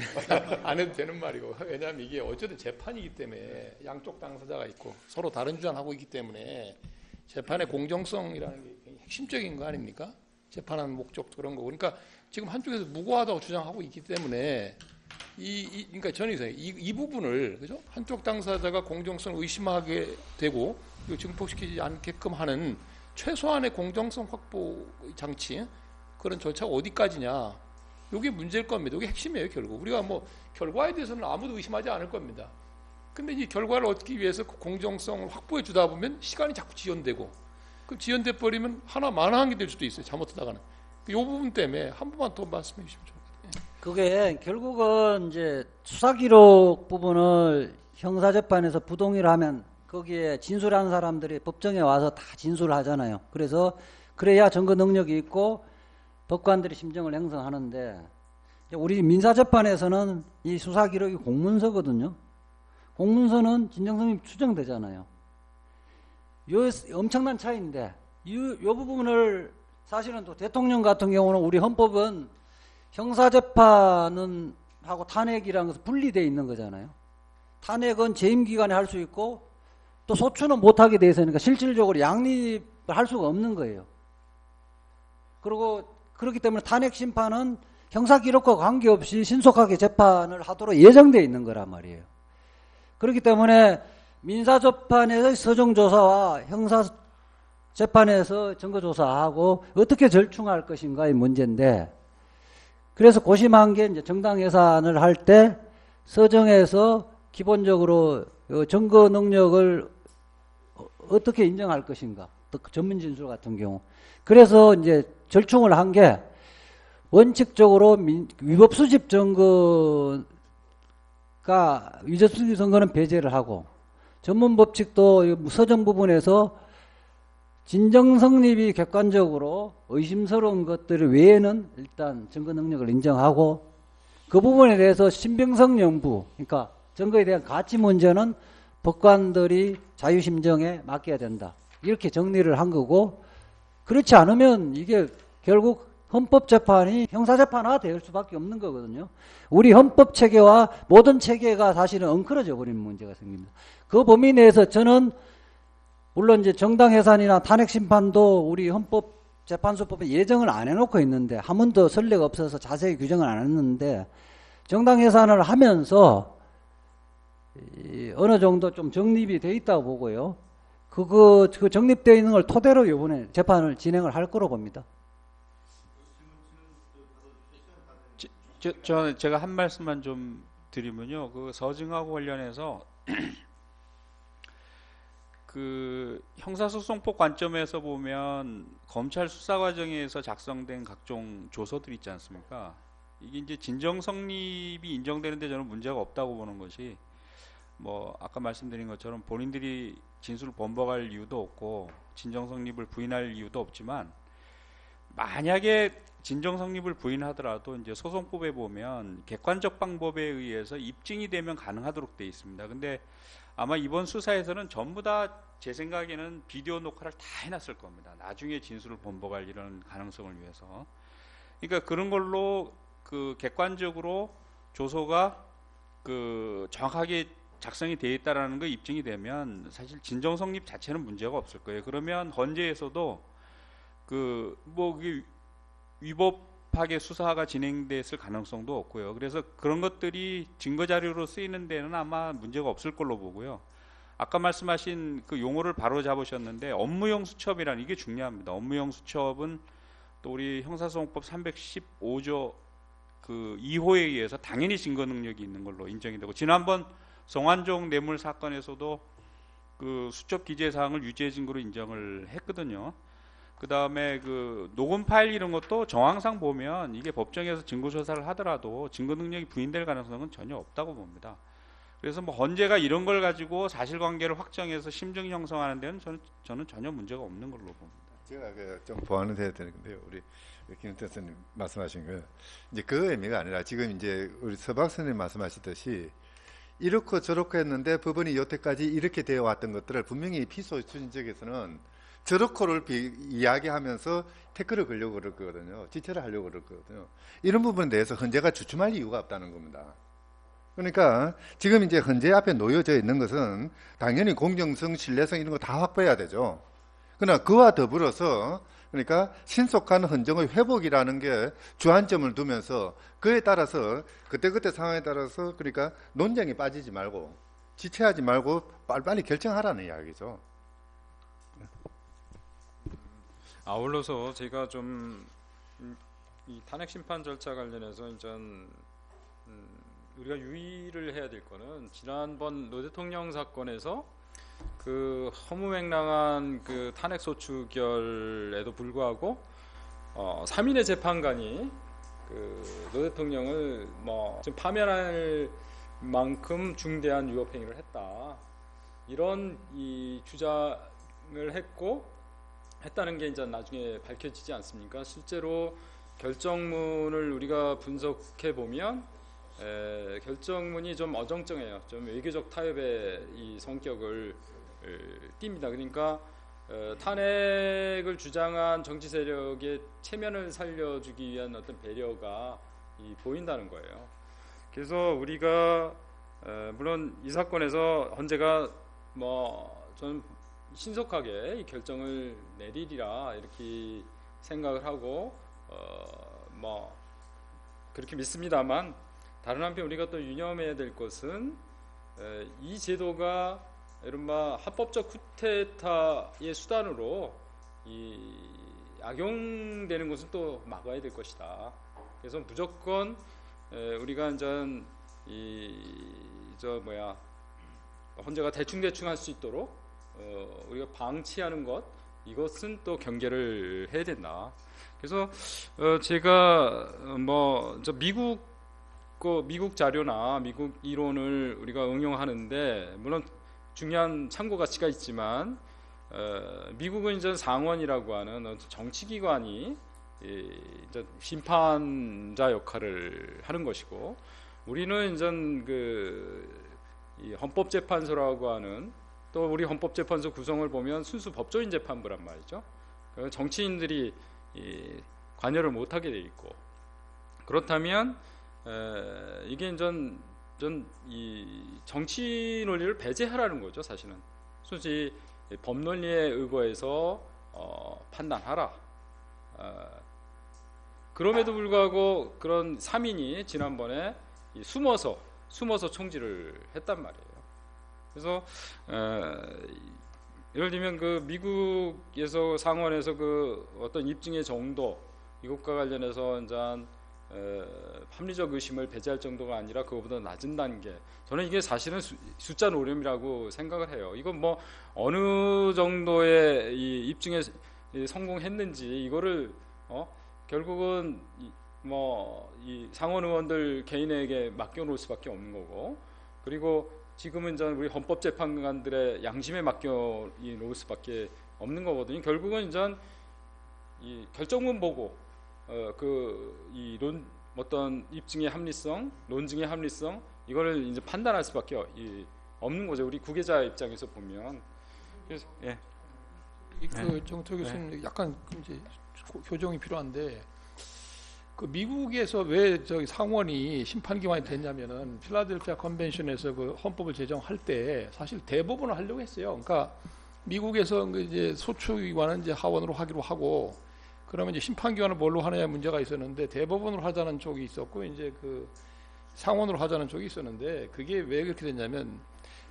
안 해도 되는 말이고 왜냐하면 이게 어쨌든 재판이기 때문에 양쪽 당사자가 있고 서로 다른 주장하고 있기 때문에 재판의 공정성이라는 게 굉장히 핵심적인 거 아닙니까? 재판하는 목적도 그런 거. 그러니까 지금 한쪽에서 무고하다고 주장하고 있기 때문에 그러니까 저는 이 부분을 그죠? 한쪽 당사자가 공정성을 의심하게 되고 증폭시키지 않게끔 하는 최소한의 공정성 확보 장치 그런 절차가 어디까지냐? 이게 문제일 겁니다. 이게 핵심이에요, 결국. 우리가 뭐 결과에 대해서는 아무도 의심하지 않을 겁니다. 근데 이 결과를 얻기 위해서 그 공정성을 확보해 주다 보면 시간이 자꾸 지연되고 그 지연돼 버리면 하나 만화한 게 될 수도 있어요. 잘못하다가는. 이 부분 때문에 한 번만 더 말씀해 주시면 좋을 것 같아요. 그게 결국은 이제 수사 기록 부분을 형사재판에서 부동의를 하면 거기에 진술한 사람들이 법정에 와서 다 진술을 하잖아요. 그래서 그래야 증거 능력이 있고 법관들이 심정을 형성하는데 우리 민사재판에서는 이 수사 기록이 공문서거든요. 공문서는 진정성이 추정되잖아요. 요 엄청난 차이인데 요 부분을 사실은 또 대통령 같은 경우는 우리 헌법은 형사재판은 하고 탄핵이라는 것은 분리되어 있는 거잖아요. 탄핵은 재임 기간에 할 수 있고 또 소추는 못하게 돼 있으니까 실질적으로 양립을 할 수가 없는 거예요. 그리고 그렇기 때문에 탄핵 심판은 형사 기록과 관계없이 신속하게 재판을 하도록 예정되어 있는 거란 말이에요. 그렇기 때문에 민사재판에서 서정조사와 형사재판에서 증거조사하고 어떻게 절충할 것인가의 문제인데 그래서 고심한 게 이제 정당 예산을 할 때 서정에서 기본적으로 증거 능력을 어떻게 인정할 것인가 전문 진술 같은 경우 그래서 이제 절충을 한 게 원칙적으로 위법 수집 증거가 위법 수집 증거는 배제를 하고 전문 법칙도 서정 부분에서 진정 성립이 객관적으로 의심스러운 것들 외에는 일단 증거 능력을 인정하고 그 부분에 대해서 신빙성 연부 그러니까 증거에 대한 가치 문제는 법관들이 자유심정에 맡겨야 된다. 이렇게 정리를 한 거고 그렇지 않으면 이게 결국 헌법재판이 형사재판화 될 수밖에 없는 거거든요. 우리 헌법체계와 모든 체계가 사실은 엉클어져 버리는 문제가 생깁니다. 그 범위 내에서 저는 물론 이제 정당 해산이나 탄핵 심판도 우리 헌법재판소법에 예정을 안 해놓고 있는데 한 번도 선례가 없어서 자세히 규정을 안 했는데 정당 해산을 하면서 어느 정도 좀 정립이 돼 있다고 보고요. 그 정립되어 있는 걸 토대로 이번에 재판을 진행을 할 거로 봅니다. 제가 한 말씀만 좀 드리면요. 그 서증하고 관련해서 그 형사소송법 관점에서 보면 검찰 수사 과정에서 작성된 각종 조서들 있지 않습니까? 이게 이제 진정 성립이 인정되는데 저는 문제가 없다고 보는 것이 뭐 아까 말씀드린 것처럼 본인들이 진술을 번복할 이유도 없고 진정 성립을 부인할 이유도 없지만 만약에 진정 성립을 부인하더라도 이제 소송법에 보면 객관적 방법에 의해서 입증이 되면 가능하도록 되어 있습니다. 근데 아마 이번 수사에서는 전부 다 제 생각에는 비디오 녹화를 다 해놨을 겁니다. 나중에 진술을 번복할 이런 가능성을 위해서. 그러니까 그런 걸로 그 객관적으로 조서가 그 정확하게 작성이 되어 있다라는 거 입증이 되면 사실 진정 성립 자체는 문제가 없을 거예요. 그러면 헌재에서도 그 뭐 위법하게 수사가 진행됐을 가능성도 없고요. 그래서 그런 것들이 증거 자료로 쓰이는 데는 아마 문제가 없을 걸로 보고요. 아까 말씀하신 그 용어를 바로 잡으셨는데 업무용 수첩이라는 이게 중요합니다. 업무용 수첩은 또 우리 형사소송법 315조 그 2호에 의해서 당연히 증거 능력이 있는 걸로 인정이 되고 지난번 성완종 뇌물 사건에서도 그 수첩 기재 사항을 유죄 증거로 인정을 했거든요. 그 다음에 그 녹음 파일 이런 것도 정황상 보면 이게 법정에서 증거 조사를 하더라도 증거 능력이 부인될 가능성은 전혀 없다고 봅니다. 그래서 뭐 헌재가 이런 걸 가지고 사실관계를 확정해서 심증 형성하는 데는 저는 전혀 문제가 없는 걸로 봅니다. 제가 좀 보완을 해야 되는데요. 우리 김은태 선생님 말씀하신 거 이제 그 의미가 아니라 지금 이제 우리 서 박사님 말씀하셨듯이 이렇고 저렇고 했는데 법원이 여태까지 이렇게 되어 왔던 것들을 분명히 피소추진적에서는 저렇고를 이야기하면서 태클을 걸려고 그럴 거거든요. 지체를 하려고 그럴 거거든요. 이런 부분에 대해서 헌재가 주춤할 이유가 없다는 겁니다. 그러니까 지금 이제 헌재 앞에 놓여져 있는 것은 당연히 공정성, 신뢰성 이런 거 다 확보해야 되죠. 그러나 그와 더불어서 그러니까 신속한 헌정의 회복이라는 게 주안점을 두면서 그에 따라서 그때그때 상황에 따라서 그러니까 논쟁에 빠지지 말고 지체하지 말고 빨리빨리 결정하라는 이야기죠. 아울러서 제가 좀 이 탄핵 심판 절차 관련해서 이제 우리가 유의를 해야 될 거는 지난번 노 대통령 사건에서 그 허무맹랑한 그 탄핵 소추결에도 불구하고 3인의 재판관이 그 노 대통령을 뭐 좀 파면할 만큼 중대한 유법 행위를 했다. 이런 이 주장을 했다는 게 이제 나중에 밝혀지지 않습니까? 실제로 결정문을 우리가 분석해 보면 결정문이 좀 어정쩡해요. 좀 외교적 타협의 이 성격을 띱니다. 그러니까 탄핵을 주장한 정치 세력의 체면을 살려주기 위한 어떤 배려가 보인다는 거예요. 그래서 우리가 물론 이 사건에서 헌재가 좀 신속하게 이 결정을 내리리라 이렇게 생각을 하고 그렇게 믿습니다만 다른 한편 우리가 또 유념해야 될 것은 이 제도가 이른바 합법적 쿠데타의 수단으로 악용되는 것은 또 막아야 될 것이다. 그래서 무조건 우리가 이제 헌재가 대충 할 수 있도록 우리가 방치하는 것 이것은 또 경계를 해야 된다. 그래서 제가 미국 자료나 미국 이론을 우리가 응용하는데 물론 중요한 참고 가치가 있지만 미국은 이제 상원이라고 하는 정치기관이 이제 심판자 역할을 하는 것이고 우리는 이제 이 헌법재판소라고 하는 또 우리 헌법재판소 구성을 보면 순수 법조인 재판부란 말이죠. 정치인들이 관여를 못하게 돼 있고 그렇다면 이게 이 정치 논리를 배제하라는 거죠. 사실은 순수 법 논리에 의거해서 판단하라. 그럼에도 불구하고 그런 3인이 지난번에 숨어서 총질을 했단 말이에요. 그래서 예를 들면 그 미국에서 상원에서 그 어떤 입증의 정도 이것과 관련해서 이제 합리적 의심을 배제할 정도가 아니라 그거보다 낮은 단계. 저는 이게 사실은 숫자 노름이라고 생각을 해요. 이건 뭐 어느 정도의 이 입증에 성공했는지 이거를 결국은 이 상원 의원들 개인에게 맡겨놓을 수밖에 없는 거고, 그리고 지금은 이제 우리 헌법재판관들의 양심에 맡겨놓을 수밖에 없는 거거든요. 결국은 이제 이 결정문 보고 어떤 입증의 합리성, 논증의 합리성 이거를 이제 판단할 수밖에 없는 거죠. 우리 구계자 입장에서 보면. 그래서 정태 교수님 약간 이제 교정이 필요한데 그 미국에서 왜 저기 상원이 심판기관이 됐냐면은 필라델피아 컨벤션에서 그 헌법을 제정할 때 사실 대법원을 하려고 했어요. 그러니까 미국에서 이제 소추기관은 이제 하원으로 하기로 하고 그러면 이제 심판기관을 뭘로 하느냐 문제가 있었는데 대법원으로 하자는 쪽이 있었고 이제 그 상원으로 하자는 쪽이 있었는데 그게 왜 그렇게 됐냐면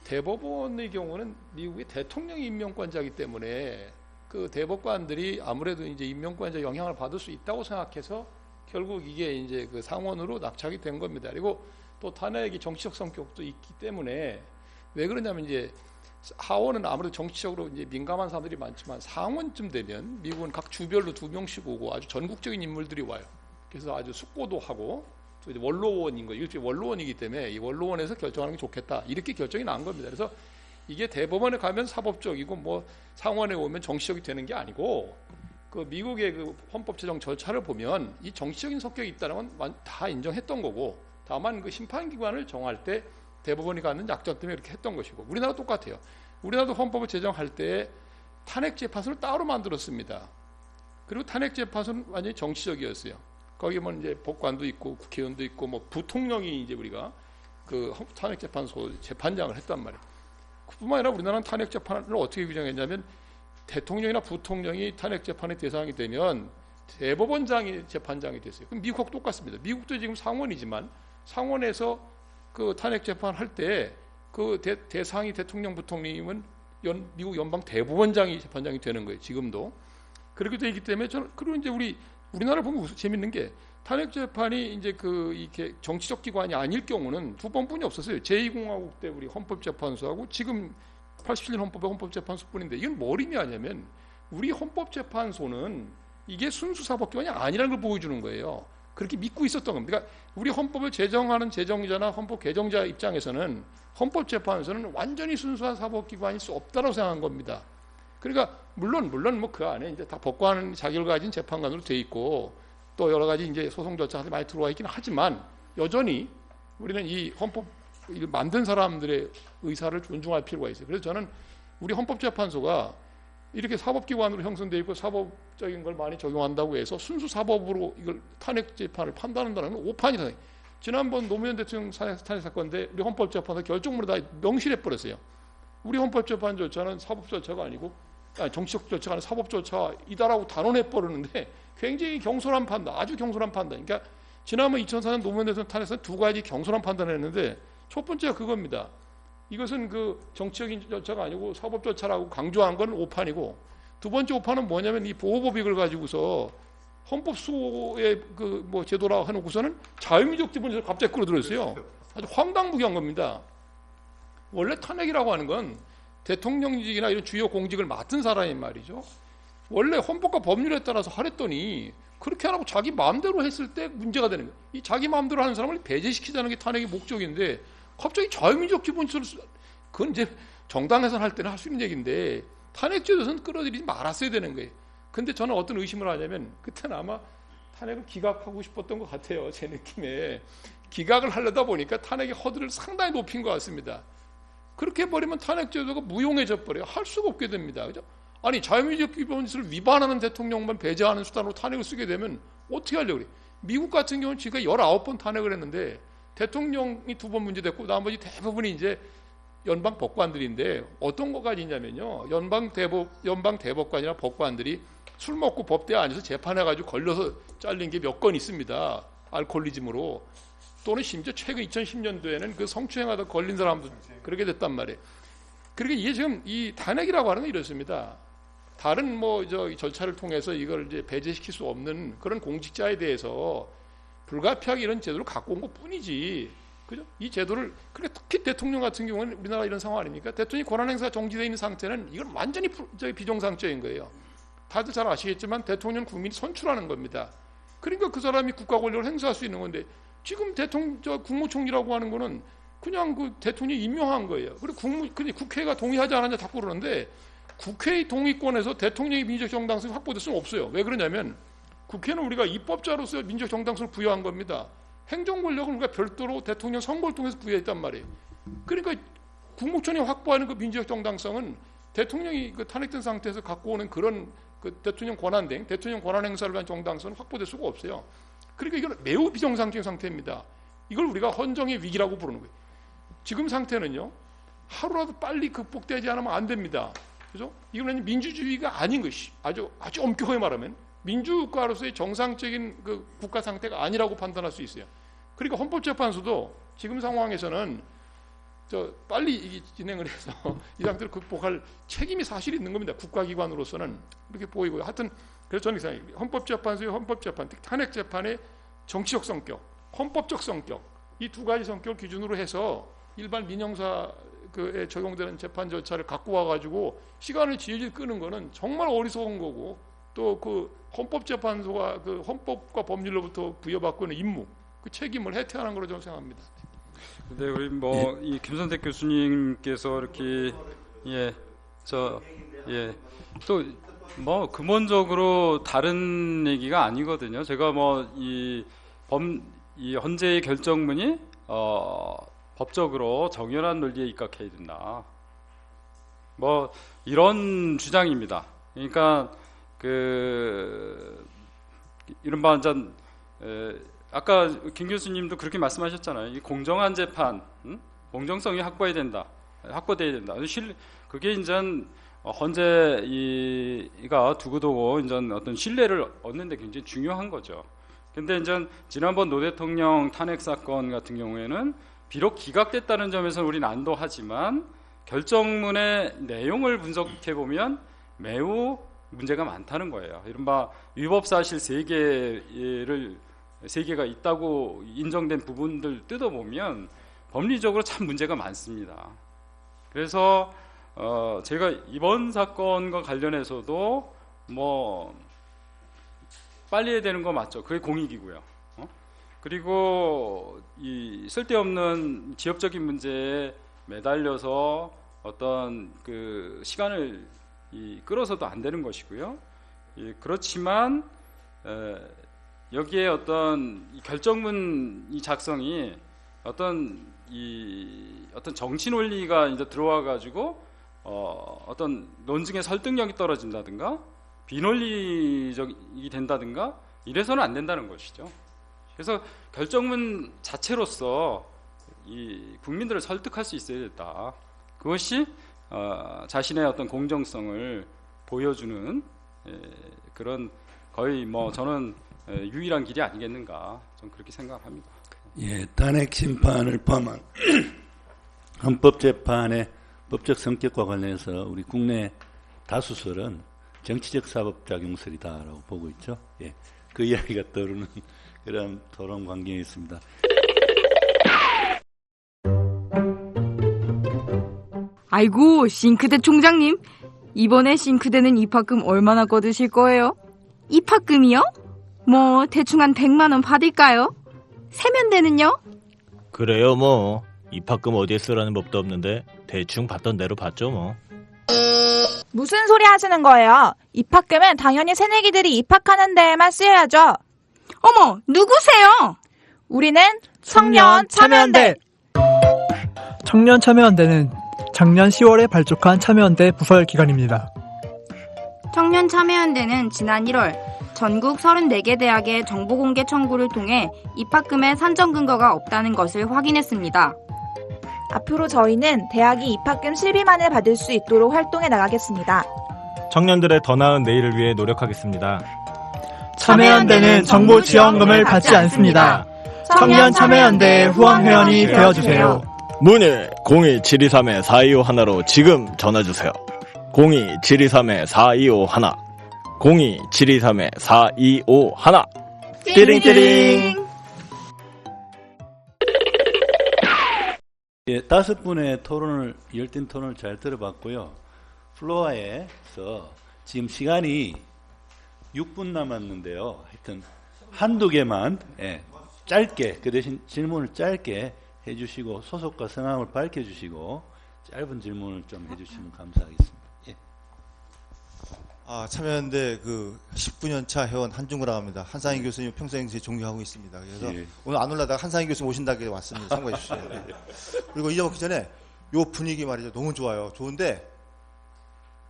대법원의 경우는 미국의 대통령이 임명권자이기 때문에 그 대법관들이 아무래도 이제 임명권자 영향을 받을 수 있다고 생각해서 결국 이게 이제 그 상원으로 낙착이 된 겁니다. 그리고 또 탄핵이 정치적 성격도 있기 때문에 왜 그러냐면 이제 하원은 아무래도 정치적으로 이제 민감한 사람들이 많지만 상원쯤 되면 미국은 각 주별로 2명씩 오고 아주 전국적인 인물들이 와요. 그래서 아주 숙고도 하고 또 이제 원로원인 거예요. 일종의 원로원이기 때문에 이 원로원에서 결정하는 게 좋겠다. 이렇게 결정이 난 겁니다. 그래서 이게 대법원에 가면 사법적이고 뭐 상원에 오면 정치적이 되는 게 아니고 그 미국의 그 헌법 제정 절차를 보면 이 정치적인 성격이 있다는 건 다 인정했던 거고 다만 그 심판기관을 정할 때 대법원이 갖는 약점 때문에 이렇게 했던 것이고 우리나라 똑같아요. 우리나라도 헌법을 제정할 때 탄핵재판소를 따로 만들었습니다. 그리고 탄핵재판소는 완전히 정치적이었어요. 거기 뭐 이제 법관도 있고 국회의원도 있고 뭐 부통령이 이제 우리가 그 탄핵재판소 재판장을 했단 말이에요. 그뿐만 아니라 우리나라는 탄핵재판을 어떻게 규정했냐면 대통령이나 부통령이 탄핵재판의 대상이 되면 대법원장이 재판장이 됐어요. 그럼 미국하고 똑같습니다. 미국도 지금 상원이지만 상원에서 그 탄핵재판 할 때 그 대상이 대통령 부통령이면 미국 연방 대법원장이 재판장이 되는 거예요. 지금도 그렇게 되기 때문에 저는 그리고 이제 우리나라 보면 재밌는 게 탄핵 재판이 이제 이렇게 정치적 기관이 아닐 경우는 두 번뿐이 없었어요. 제2공화국 때 우리 헌법재판소하고 지금 87년 헌법의 헌법재판소뿐인데 이건 뭘 의미하냐면 우리 헌법재판소는 이게 순수 사법기관이 아니라는 걸 보여주는 거예요. 그렇게 믿고 있었던 겁니다. 그러니까 우리 헌법을 제정하는 제정자나 헌법 개정자 입장에서는 헌법재판소는 완전히 순수한 사법기관일 수 없다고 생각한 겁니다. 그러니까 물론 뭐 그 안에 이제 다 법관 자격을 가진 재판관으로 돼 있고 또 여러 가지 이제 소송 절차가 많이 들어와 있긴 하지만 여전히 우리는 이 헌법을 만든 사람들의 의사를 존중할 필요가 있어요. 그래서 저는 우리 헌법재판소가 이렇게 사법기관으로 형성되어 있고 사법적인 걸 많이 적용한다고 해서 순수 사법으로 이걸 탄핵 재판을 판단한다는 건 오판이다. 지난번 노무현 대통령 탄핵 사건인데 우리 헌법재판소 결정문에 다 명시해 버렸어요. 우리 헌법재판 절차는 사법 절차가 아니고 정치적 절차가 아니라 사법 절차이다라고 단언해 버리는데 굉장히 경솔한 판단, 아주 경솔한 판단. 그러니까 지난번 2004년 노무현 대통령 탄핵에서는 두 가지 경솔한 판단을 했는데 첫 번째가 그겁니다. 이것은 그 정치적인 절차가 아니고 사법 절차라고 강조한 건 오판이고 두 번째 오판은 뭐냐면 이 보호법 이걸 가지고서 헌법 수호의 그 뭐 제도라고 해놓고서는 자유민주적 기본에서 갑자기 끌어들였어요. 아주 황당무계한 겁니다. 원래 탄핵이라고 하는 건 대통령직이나 이런 주요 공직을 맡은 사람이 말이죠. 원래 헌법과 법률에 따라서 하랬더니 그렇게 안 하고 자기 마음대로 했을 때 문제가 되는 거예요. 이 자기 마음대로 하는 사람을 배제시키자는 게 탄핵의 목적인데 갑자기 자유민주적 기본질서를 그건 이제 정당에서 할 때는 할 수 있는 얘기인데 탄핵제도에서는 끌어들이지 말았어야 되는 거예요. 근데 저는 어떤 의심을 하냐면 그때는 아마 탄핵을 기각하고 싶었던 것 같아요. 제 느낌에 기각을 하려다 보니까 탄핵의 허들을 상당히 높인 것 같습니다. 그렇게 해버리면 탄핵제도가 무용해져 버려요. 할 수가 없게 됩니다. 그죠? 아니 자유민주적 기본질서를 위반하는 대통령만 배제하는 수단으로 탄핵을 쓰게 되면 어떻게 하려고 그래요? 미국 같은 경우는 지가 19번 탄핵을 했는데 대통령이 2번 문제됐고 나머지 대부분이 이제 연방 법관들인데 어떤 것까지 있냐면요. 연방 대법관이나 법관들이 술 먹고 법대에 앉아서 재판해가지고 걸려서 잘린 게 몇 건 있습니다. 알코올리즘으로. 또는 심지어 최근 2010년도에는 그 성추행하다 걸린 사람도 그렇게 됐단 말이에요. 그러니까 이게 지금 이 탄핵이라고 하는 건 이렇습니다. 다른 뭐 절차를 통해서 이걸 이제 배제시킬 수 없는 그런 공직자에 대해서 불가피하게 이런 제도를 갖고 온 것뿐이지. 그죠? 이 제도를 특히 대통령 같은 경우는 우리나라 이런 상황 아닙니까? 대통령이 권한 행사가 정지되어 있는 상태는 이건 완전히 비정상적인 거예요. 다들 잘 아시겠지만 대통령 국민이 선출하는 겁니다. 그러니까 그 사람이 국가 권력을 행사할 수 있는 건데 지금 국무총리라고 하는 거는 그냥 그 대통령이 임명한 거예요. 그리고 국회가 동의하지 않았냐 자꾸 그러는데 국회의 동의권에서 대통령의 민주적 정당성이 확보될 수는 없어요. 왜 그러냐면 국회는 우리가 입법자로서 민주적 정당성을 부여한 겁니다. 행정 권력은 우리가 별도로 대통령 선거를 통해서 부여했단 말이에요. 그러니까 국무총리가 확보하는 그 민주적 정당성은 대통령이 그 탄핵된 상태에서 갖고 오는 그런 그 대통령 권한 행사를 위한 정당성은 확보될 수가 없어요. 그러니까 이건 매우 비정상적인 상태입니다. 이걸 우리가 헌정의 위기라고 부르는 거예요. 지금 상태는요. 하루라도 빨리 극복되지 않으면 안 됩니다. 그죠? 이거는 민주주의가 아닌 것이 아주 엄격하게 말하면 민주국가로서의 정상적인 그 국가 상태가 아니라고 판단할 수 있어요. 그러니까 헌법재판소도 지금 상황에서는 빨리 진행을 해서 이 상태를 극복할 책임이 사실 있는 겁니다. 국가기관으로서는 이렇게 보이고요. 하여튼 그래서 저는 이상해요. 헌법재판소의 헌법재판, 특히 탄핵재판의 정치적 성격, 헌법적 성격 이 두 가지 성격을 기준으로 해서 일반 민형사에 적용되는 재판 절차를 갖고 와가지고 시간을 질질 끄는 거는 정말 어리석은 거고 또 그 헌법재판소가 그 헌법과 법률로부터 부여받고 있는 임무, 그 책임을 해태하는 거로 저는 생각합니다. 근데 우리 뭐 이 김선택 교수님께서 이렇게 또 뭐 근본적으로 다른 얘기가 아니거든요. 제가 뭐 이 헌재의 결정문이 법적으로 정연한 논리에 입각해야 된다. 뭐 이런 주장입니다. 그러니까 그 이른바 완전 아까 김 교수님도 그렇게 말씀하셨잖아요. 이 공정한 재판, 공정성이 확보돼야 된다. 그게 이제 헌재가 두고두고 이제 어떤 신뢰를 얻는데 굉장히 중요한 거죠. 근데 이제 지난번 노 대통령 탄핵 사건 같은 경우에는 비록 기각됐다는 점에서 우리는 안도하지만 결정문의 내용을 분석해 보면 매우 문제가 많다는 거예요. 이른바 위법 사실 3개가 있다고 인정된 부분들 뜯어보면 법리적으로 참 문제가 많습니다. 그래서 제가 이번 사건과 관련해서도 뭐 빨리 해야 되는 거 맞죠? 그게 공익이고요. 그리고 이 쓸데없는 지역적인 문제에 매달려서 어떤 그 시간을 끌어서도 안 되는 것이고요. 그렇지만 여기에 어떤 이 결정문 이 작성이 어떤 정치 논리가 이제 들어와 가지고 어떤 논증의 설득력이 떨어진다든가 비논리적이 된다든가 이래서는 안 된다는 것이죠. 그래서 결정문 자체로서 이 국민들을 설득할 수 있어야 된다. 그것이 자신의 어떤 공정성을 보여주는 그런 거의 뭐 저는 유일한 길이 아니겠는가 좀 그렇게 생각합니다. 예, 탄핵 심판을 포함한 헌법재판의 법적 성격과 관련해서 우리 국내 다수설은 정치적 사법작용설이다라고 보고 있죠. 예, 그 이야기가 떠오르는 그런 토론 광경이 있습니다. 아이고, 싱크대 총장님. 이번에 싱크대는 입학금 얼마나 거두실 거예요? 입학금이요? 뭐 대충 한 100만 원 받을까요? 세면대는요? 그래요 뭐. 입학금 어디에 쓰라는 법도 없는데 대충 받던 대로 받죠 뭐. 무슨 소리 하시는 거예요? 입학금은 당연히 새내기들이 입학하는 데에만 쓰여야죠. 어머, 누구세요? 우리는 청년 참여연대. 청년 참여연대는 작년 10월에 발족한 참여연대 부설 기관입니다. 청년 참여연대는 지난 1월 전국 34개 대학의 정보공개 청구를 통해 입학금의 산정 근거가 없다는 것을 확인했습니다. 앞으로 저희는 대학이 입학금 실비만을 받을 수 있도록 활동해 나가겠습니다. 청년들의 더 나은 내일을 위해 노력하겠습니다. 참여연대는 정부 지원금을 받지 않습니다. 청년 참여연대의 후원 회원이 되어주세요. 문의 02-723-4251로 지금 전화주세요. 02-723-4251 02-723-4251 띠링띠링. 예, 5분의 토론을 열띤 토론을 잘 들어봤고요. 플로어에서 지금 시간이 6분 남았는데요. 하여튼 한두 개만 짧게 그 대신 질문을 짧게 해주시고 소속과 성함을 밝혀주시고 짧은 질문을 좀 해주시면 감사하겠습니다. 예. 참여연대 그 19년 차 회원 한중구라고 합니다. 한상희 교수님 평생 제 존경하고 있습니다. 그래서 예. 오늘 안 올라다가 한상희 교수님 오신다고 왔습니다. 참고해 주시죠. 그리고 이제 먹기 전에 요 분위기 말이죠. 너무 좋아요. 좋은데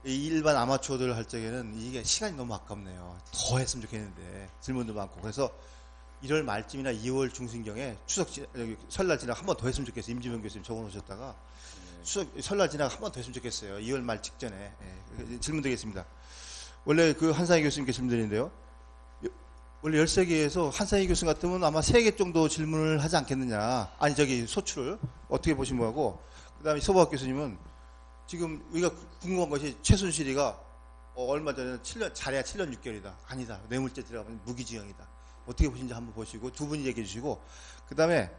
이 일반 아마추어들 할 적에는 이게 시간이 너무 아깝네요. 더 했으면 좋겠는데 질문도 많고 그래서 1월 말쯤이나 2월 중순경에 설날 지나고 한 번 더 했으면 좋겠어요. 임지명 교수님 적어놓으셨다가 설날 지나고 한 번 더 했으면 좋겠어요. 2월 말 직전에 질문 드리겠습니다. 원래 그 한상희 교수님께 질문드리는데요. 원래 13개에서 한상희 교수님 같으면 아마 3개 정도 질문을 하지 않겠느냐. 아니 소출을 어떻게 보시면 하고 그 다음에 서보학 교수님은 지금 우리가 궁금한 것이 최순실이가 얼마 전에 잘해야 7년 6개월이다. 아니다. 뇌물죄 들어가면 무기징역이다. 어떻게 보시는지 한번 보시고 두 분이 얘기해 주시고 그 다음에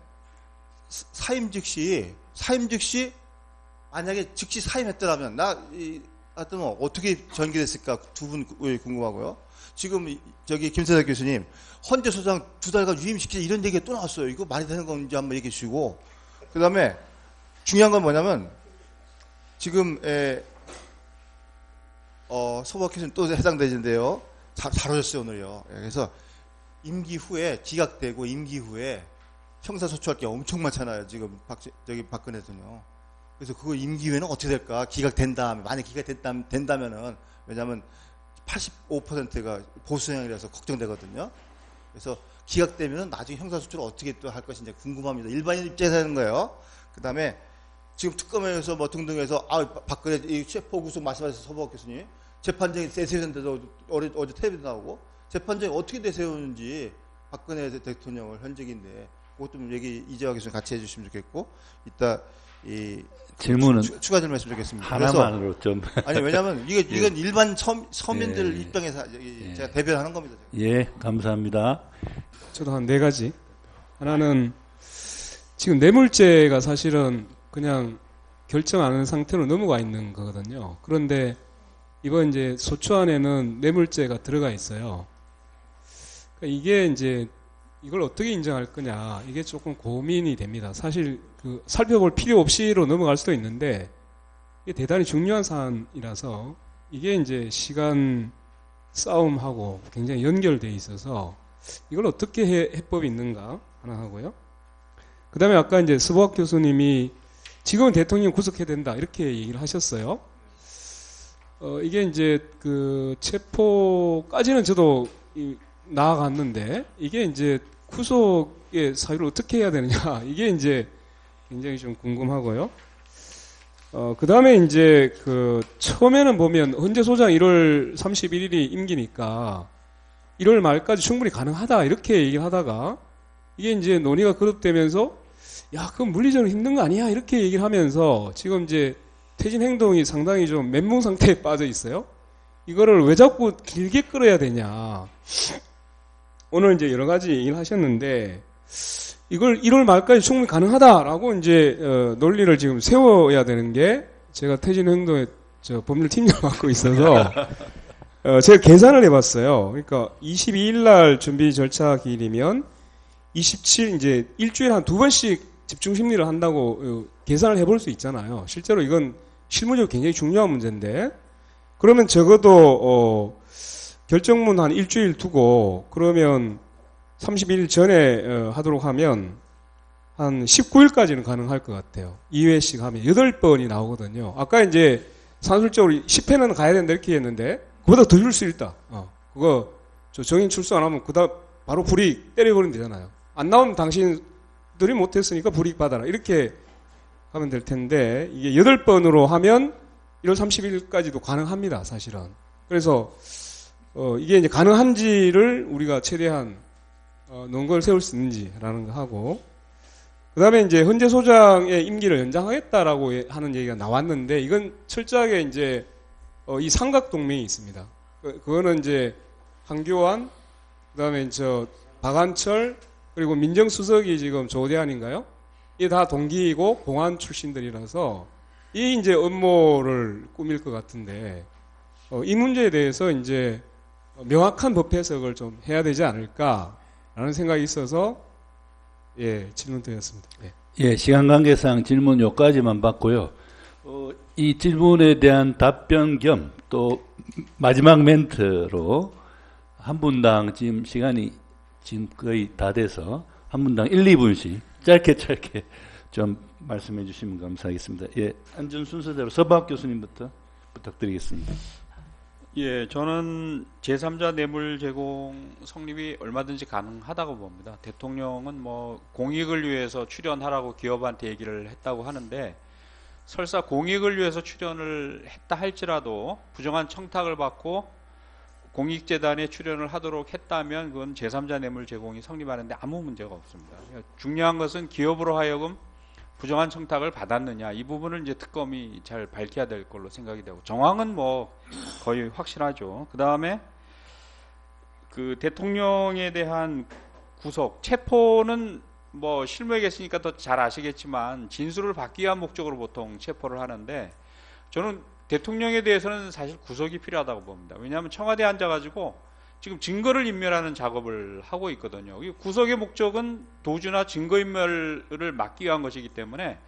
사임 즉시 만약에 즉시 사임했더라면 하여튼 어떻게 전개됐을까 두 분 궁금하고요. 지금 김세달 교수님 헌재 소장 2달간 유임시키자 이런 얘기가 또 나왔어요. 이거 말이 되는 건지 한번 얘기해 주시고 그 다음에 중요한 건 뭐냐면 지금 소박해서는 또 해당되는데요. 잘 오셨어요 오늘요. 그래서 임기 후에 기각되고 임기 후에 형사소추할 게 엄청 많잖아요. 지금 박근혜 대통령. 그래서 그거 임기 후에는 어떻게 될까? 기각된다면 만약 기각된다면은 왜냐하면 85%가 보수 성향이라서 걱정되거든요. 그래서 기각되면은 나중에 형사소추를 어떻게 또 할 것인지 궁금합니다. 일반인 입장에서 하는 거예요. 그 다음에 지금 특검에서 뭐 등등해서 박근혜 이 체포 구속 말씀하셔서 서복 교수님 재판정이 내세우는데도 어제 텔레비도 나오고 재판정이 어떻게 내세우는지 박근혜 대통령을 현직인데 그것도 얘기 이재화 교수님 같이 해주시면 좋겠고 이따 이 질문은 추가 질문 했으면 좋겠습니다. 하나만으로 좀 아니 왜냐하면 이건 일반 서민들 예. 입장에서 제가 대변하는 겁니다. 예, 감사합니다. 저도 한 4가지. 하나는 지금 뇌물죄가 사실은 그냥 결정 안 하는 상태로 넘어가 있는 거거든요. 그런데 이번 이제 소추안에는 뇌물죄가 들어가 있어요. 그러니까 이게 이제 이걸 어떻게 인정할 거냐 이게 조금 고민이 됩니다. 사실 그 살펴볼 필요 없이로 넘어갈 수도 있는데 이게 대단히 중요한 사안이라서 이게 이제 시간 싸움하고 굉장히 연결돼 있어서 이걸 어떻게 해법이 있는가 하나 하고요. 그 다음에 아까 이제 서보학 교수님이 지금은 대통령 구속해야 된다 이렇게 얘기를 하셨어요. 이게 이제 그 체포까지는 저도 나아갔는데 이게 이제 구속의 사유를 어떻게 해야 되느냐 이게 이제 굉장히 좀 궁금하고요. 그 다음에 이제 그 처음에는 보면 헌재소장 1월 31일이 임기니까 1월 말까지 충분히 가능하다 이렇게 얘기를 하다가 이게 이제 논의가 거듭되면서 야 그건 물리적으로 힘든 거 아니야 이렇게 얘기를 하면서 지금 이제 퇴진 행동이 상당히 좀 멘붕 상태에 빠져 있어요. 이거를 왜 자꾸 길게 끌어야 되냐. 오늘 이제 여러 가지 얘기를 하셨는데 이걸 1월 말까지 충분히 가능하다라고 이제 논리를 지금 세워야 되는 게 제가 퇴진 행동의 법률 팀장을 맡고 있어서 제가 계산을 해봤어요. 그러니까 22일 날 준비 절차 기일이면 27 이제 일주일에 한 2번씩 집중 심리를 한다고 계산을 해볼 수 있잖아요. 실제로 이건 실무적으로 굉장히 중요한 문제인데 그러면 적어도 결정문 한 일주일 두고 그러면 31일 전에 하도록 하면 한 19일까지는 가능할 것 같아요. 2회씩 하면 8번이 나오거든요. 아까 이제 산술적으로 10회는 가야 된다 이렇게 했는데 그보다 더 줄 수 있다. 그거 저 정인 출소 안 하면 그다음 바로 불이익 때려버리면 되잖아요. 안 나오면 당신들이 못했으니까 불이익 받아라. 이렇게 하면 될 텐데 이게 8번으로 하면 1월 30일까지도 가능합니다. 사실은. 그래서 이게 이제 가능한지를 우리가 최대한 논거를 세울 수 있는지라는 거 하고 그 다음에 이제 헌재소장의 임기를 연장하겠다라고 하는 얘기가 나왔는데 이건 철저하게 이제 이 삼각동맹이 있습니다. 그거는 이제 한교안 그 다음에 박한철 그리고 민정수석이 지금 조대한인가요? 이게 다 동기이고 공안 출신들이라서 이 이제 업무를 꾸밀 것 같은데 이 문제에 대해서 이제 명확한 법 해석을 좀 해야 되지 않을까라는 생각이 있어서 질문 드렸습니다. 예, 시간 관계상 질문 요까지만 받고요. 이 질문에 대한 답변 겸 또 마지막 멘트로 한 분당 지금 시간이 지금 거의 다 돼서 한 분당 1, 2분씩 짧게 좀 말씀해 주시면 감사하겠습니다. 예, 앉은 순서대로 서박 교수님부터 부탁드리겠습니다. 예, 저는 제3자 뇌물 제공 성립이 얼마든지 가능하다고 봅니다. 대통령은 뭐 공익을 위해서 출연하라고 기업한테 얘기를 했다고 하는데 설사 공익을 위해서 출연을 했다 할지라도 부정한 청탁을 받고 공익재단에 출연을 하도록 했다면 그건 제3자 뇌물 제공이 성립하는데 아무 문제가 없습니다. 중요한 것은 기업으로 하여금 부정한 청탁을 받았느냐 이 부분을 이제 특검이 잘 밝혀야 될 걸로 생각이 되고 정황은 뭐 거의 확실하죠. 그 다음에 그 대통령에 대한 구속 체포는 뭐 실무에 계시니까 더 잘 아시겠지만 진술을 받기 위한 목적으로 보통 체포를 하는데 저는 대통령에 대해서는 사실 구속이 필요하다고 봅니다. 왜냐하면 청와대에 앉아가지고 지금 증거를 인멸하는 작업을 하고 있거든요. 이 구속의 목적은 도주나 증거인멸을 막기 위한 것이기 때문에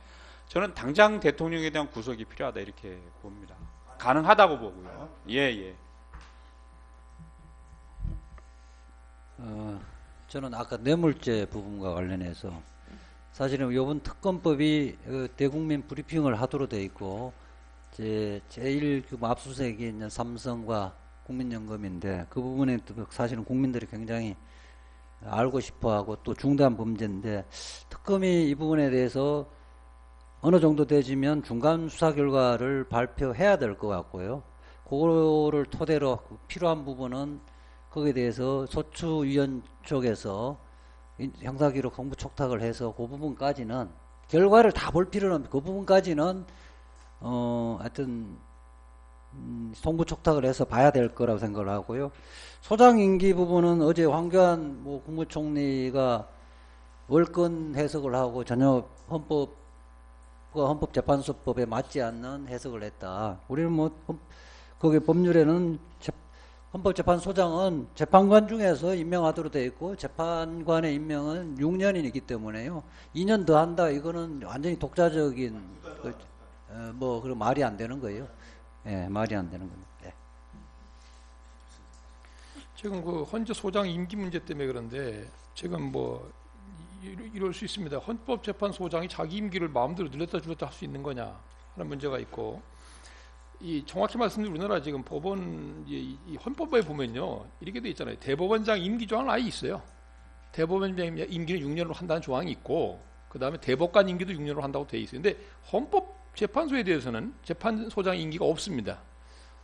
저는 당장 대통령에 대한 구속이 필요하다 이렇게 봅니다. 가능하다고 보고요. 예. 저는 아까 뇌물죄 부분과 관련해서 사실은 이번 특검법이 대국민 브리핑을 하도록 돼 있고 제일 압수수색이 있는 삼성과 국민연금인데 그 부분에 사실은 국민들이 굉장히 알고 싶어하고 또 중대한 범죄인데 특검이 이 부분에 대해서 어느 정도 되지면 중간 수사 결과를 발표해야 될 것 같고요. 그거를 토대로 필요한 부분은 거기에 대해서 소추위원 쪽에서 형사기록 공부 촉탁을 해서 그 부분까지는 결과를 다 볼 필요는 없는데 그 부분까지는 하여튼 송부 촉탁을 해서 봐야 될 거라고 생각을 하고요. 소장 임기 부분은 어제 황교안 국무총리가 월권 해석을 하고 전혀 헌법재판소법에 맞지 않는 해석을 했다. 우리는 거기 법률에는 헌법재판소장은 재판관 중에서 임명하도록 되어 있고 재판관의 임명은 6년이기 때문에요. 2년 더 한다. 이거는 완전히 독자적인 그런 말이 안 되는 거예요. 예, 말이 안 되는 겁니다. 예. 지금 그 헌재 소장 임기 문제 때문에 그런데 지금 이럴 수 있습니다. 헌법재판소장이 자기 임기를 마음대로 늘렸다 줄였다 할 수 있는 거냐 하는 문제가 있고, 이 정확히 말씀드리면 우리나라 지금 법원 이 헌법에 보면요 이렇게 돼 있잖아요. 대법원장 임기 조항은 아예 있어요. 대법원장 임기는 6년으로 한다는 조항이 있고, 그 다음에 대법관 임기도 6년으로 한다고 돼 있어요. 근데 헌법재판소에 대해서는 재판소장 임기가 없습니다.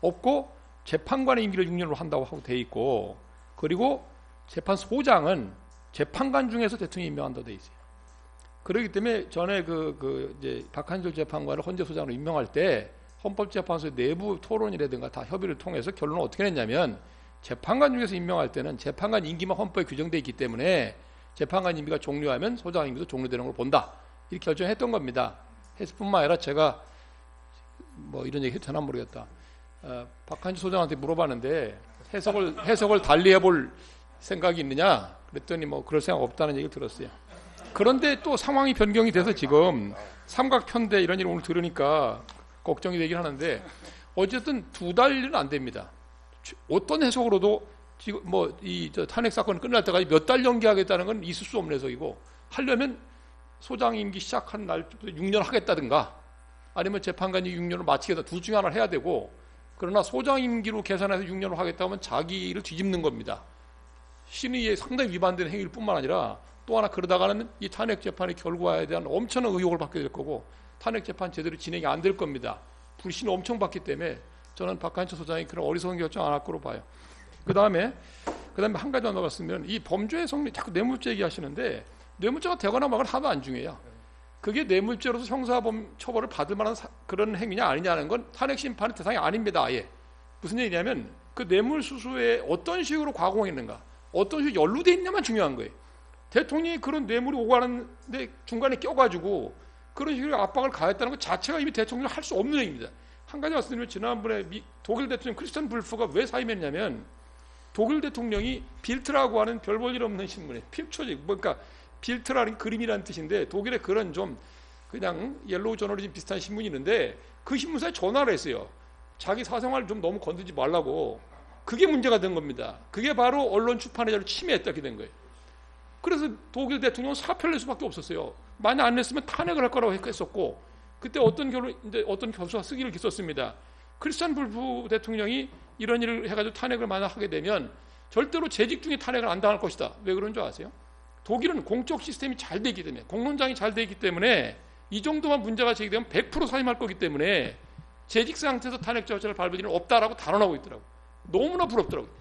없고 재판관의 임기를 6년으로 한다고 하고 돼 있고, 그리고 재판소장은 재판관 중에서 대통령이 임명한다고 돼 있어요. 그렇기 때문에 전에 이제 박한철 재판관을 헌재소장으로 임명할 때 헌법재판소의 내부 토론이라든가 다 협의를 통해서 결론을 어떻게 냈냐면, 재판관 중에서 임명할 때는 재판관 임기만 헌법에 규정되어 있기 때문에 재판관 임기가 종료하면 소장 임기도 종료되는 걸 본다. 이렇게 결정했던 겁니다. 했을 뿐만 아니라 제가 이런 얘기 했잖아 모르겠다. 박한철 소장한테 물어봤는데 해석을 달리 해볼 생각이 있느냐? 그랬더니 그럴 생각 없다는 얘기를 들었어요. 그런데 또 상황이 변경이 돼서 지금 삼각편대 이런 일을 오늘 들으니까 걱정이 되긴 하는데, 어쨌든 2달은 안 됩니다. 어떤 해석으로도 지금 이 탄핵 사건이 끝날 때까지 몇 달 연기하겠다는 건 있을 수 없는 해석이고, 하려면 소장 임기 시작한 날부터 6년 하겠다든가 아니면 재판관이 6년을 마치겠다, 둘 중에 하나를 해야 되고, 그러나 소장 임기로 계산해서 6년을 하겠다 하면 자기를 뒤집는 겁니다. 신의에 상당히 위반되는 행위일 뿐만 아니라 또 하나 그러다가는 이 탄핵 재판의 결과에 대한 엄청난 의혹을 받게 될 거고, 탄핵 재판 제대로 진행이 안 될 겁니다. 불신을 엄청 받기 때문에 저는 박한철 소장이 그런 어리석은 결정 안 할 거로 봐요. 그 다음에 한 가지 더 나갔으면, 이 범죄의 성립 자꾸 뇌물죄 얘기하시는데 뇌물죄가 되거나 말거나 하나도 안 중요해요. 그게 뇌물죄로서 형사범 처벌을 받을 만한 그런 행위냐 아니냐는 건 탄핵 심판의 대상이 아닙니다. 아예. 무슨 얘기냐면 그 뇌물 수수에 어떤 식으로 과공했는가, 어떤 식으로 연루돼 있냐만 중요한 거예요. 대통령이 그런 뇌물이 오고 가는데 중간에 껴가지고 그런 식으로 압박을 가했다는 것 자체가 이미 대통령이 할 수 없는 얘기입니다. 한 가지 말씀드리면, 지난번에 독일 대통령 크리스찬 불프가 왜 사임했냐면, 독일 대통령이 빌트라고 하는 별 볼 일 없는 신문에 필초지, 그러니까 빌트라는 그림이라는 뜻인데 독일에 그런 좀 그냥 옐로우 저널리즘 비슷한 신문이 있는데 그 신문사에 전화를 했어요. 자기 사생활 좀 너무 건드리지 말라고. 그게 문제가 된 겁니다. 그게 바로 언론 출판의 자유를 침해했다, 이렇게 된 거예요. 그래서 독일 대통령은 사표를 낼 수밖에 없었어요. 만약 안 냈으면 탄핵을 할 거라고 했었고, 그때 어떤 교수가 쓰기를 썼습니다. 크리스찬 불프 대통령이 이런 일을 해가지고 탄핵을 만약 하게 되면 절대로 재직 중에 탄핵을 안 당할 것이다. 왜 그런 줄 아세요? 독일은 공적 시스템이 잘 되기 때문에, 공론장이 잘 되기 때문에 이 정도만 문제가 제기되면 100% 사임할 거기 때문에 재직 상태에서 탄핵 절차를 밟을 일은 없다라고 단언하고 있더라고요. 너무나 부럽더라고요.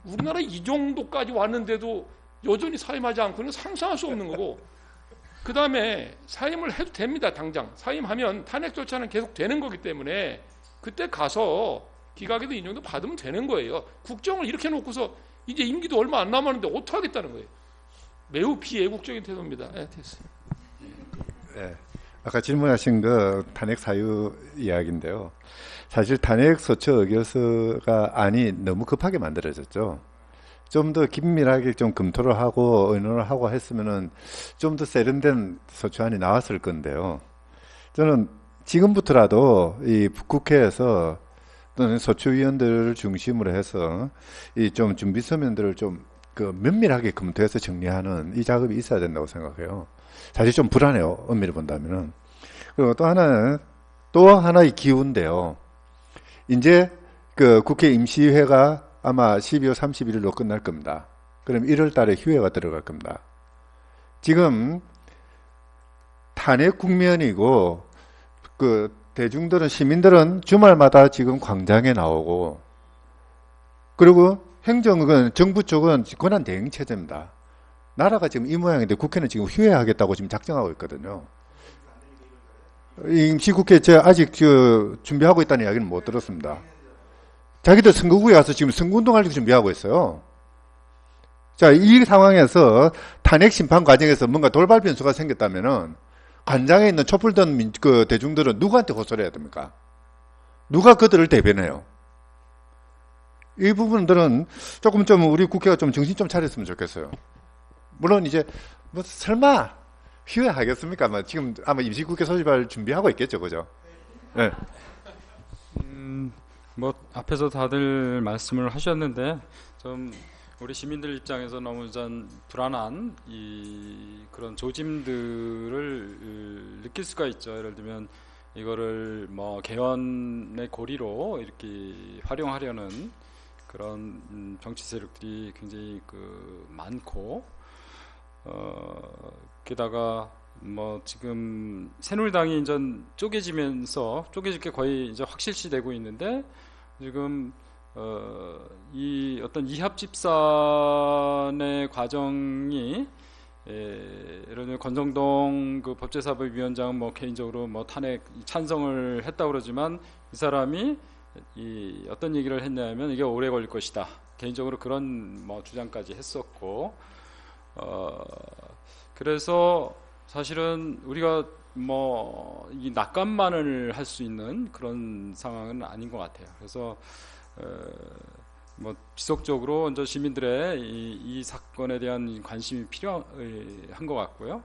우리나라 이 정도까지 왔는데도 여전히 사임하지 않고는 상상할 수 없는 거고, 그 다음에 사임을 해도 됩니다. 당장 사임하면 탄핵 절차는 계속 되는 거기 때문에 그때 가서 기각에도 인정도 받으면 되는 거예요. 국정을 이렇게 놓고서 이제 임기도 얼마 안 남았는데 어떻게 하겠다는 거예요. 매우 비애국적인 태도입니다. 네, 됐어요. 네. 아까 질문하신 거 탄핵 사유 이야기인데요. 사실 탄핵 소추 의결서가 안이 너무 급하게 만들어졌죠. 좀 더 긴밀하게 좀 검토를 하고 의논을 하고 했으면은 좀 더 세련된 소추안이 나왔을 건데요. 저는 지금부터라도 이 국회에서 또는 소추위원들을 중심으로 해서 이 좀 준비 서면들을 좀 그 면밀하게 검토해서 정리하는 이 작업이 있어야 된다고 생각해요. 사실 좀 불안해요. 엄밀히 본다면은. 그리고 또 하나의 기후인데요. 이제 그 국회 임시회가 아마 12월 31일로 끝날 겁니다. 그럼 1월 달에 휴회가 들어갈 겁니다. 지금 탄핵 국면이고 그 대중들은 시민들은 주말마다 지금 광장에 나오고 그리고 행정은 정부 쪽은 권한 대행 체제입니다. 나라가 지금 이 모양인데 국회는 지금 휴회하겠다고 지금 작정하고 있거든요. 임시국회 아직 준비하고 있다는 이야기는 못 들었습니다. 자기들 선거구에 가서 지금 선거운동할 준비하고 있어요. 자, 이 상황에서 탄핵 심판 과정에서 뭔가 돌발 변수가 생겼다면은 관장에 있는 촛불 든 그 대중들은 누구한테 호소를 해야 됩니까? 누가 그들을 대변해요? 이 부분들은 조금 좀 우리 국회가 좀 정신 좀 차렸으면 좋겠어요. 물론 이제 뭐 설마 휴회하겠습니까? 지금 아마 임시국회 소집할 준비하고 있겠죠, 그죠? 네. 뭐 앞에서 다들 말씀을 하셨는데 좀 우리 시민들 입장에서 너무 전 불안한 그런 조짐들을 느낄 수가 있죠. 예를 들면 이거를 뭐 개헌의 고리로 이렇게 활용하려는 그런 정치 세력들이 굉장히 많고 게다가 뭐 지금 새누리당이 이제 쪼개질 게 거의 이제 확실시되고 있는데 지금 이 어떤 이합 집산의 과정이 예를 들면 권성동 그 법제사법위원장은 뭐 개인적으로 뭐 탄핵 찬성을 했다고 그러지만 이 사람이 어떤 얘기를 했냐면 이게 오래 걸릴 것이다. 개인적으로 그런 뭐 주장까지 했었고 그래서 사실은 우리가 뭐 이 낙관만을 할 수 있는 그런 상황은 아닌 것 같아요. 그래서 뭐 지속적으로 이제 시민들의 이 사건에 대한 관심이 필요한 것 같고요.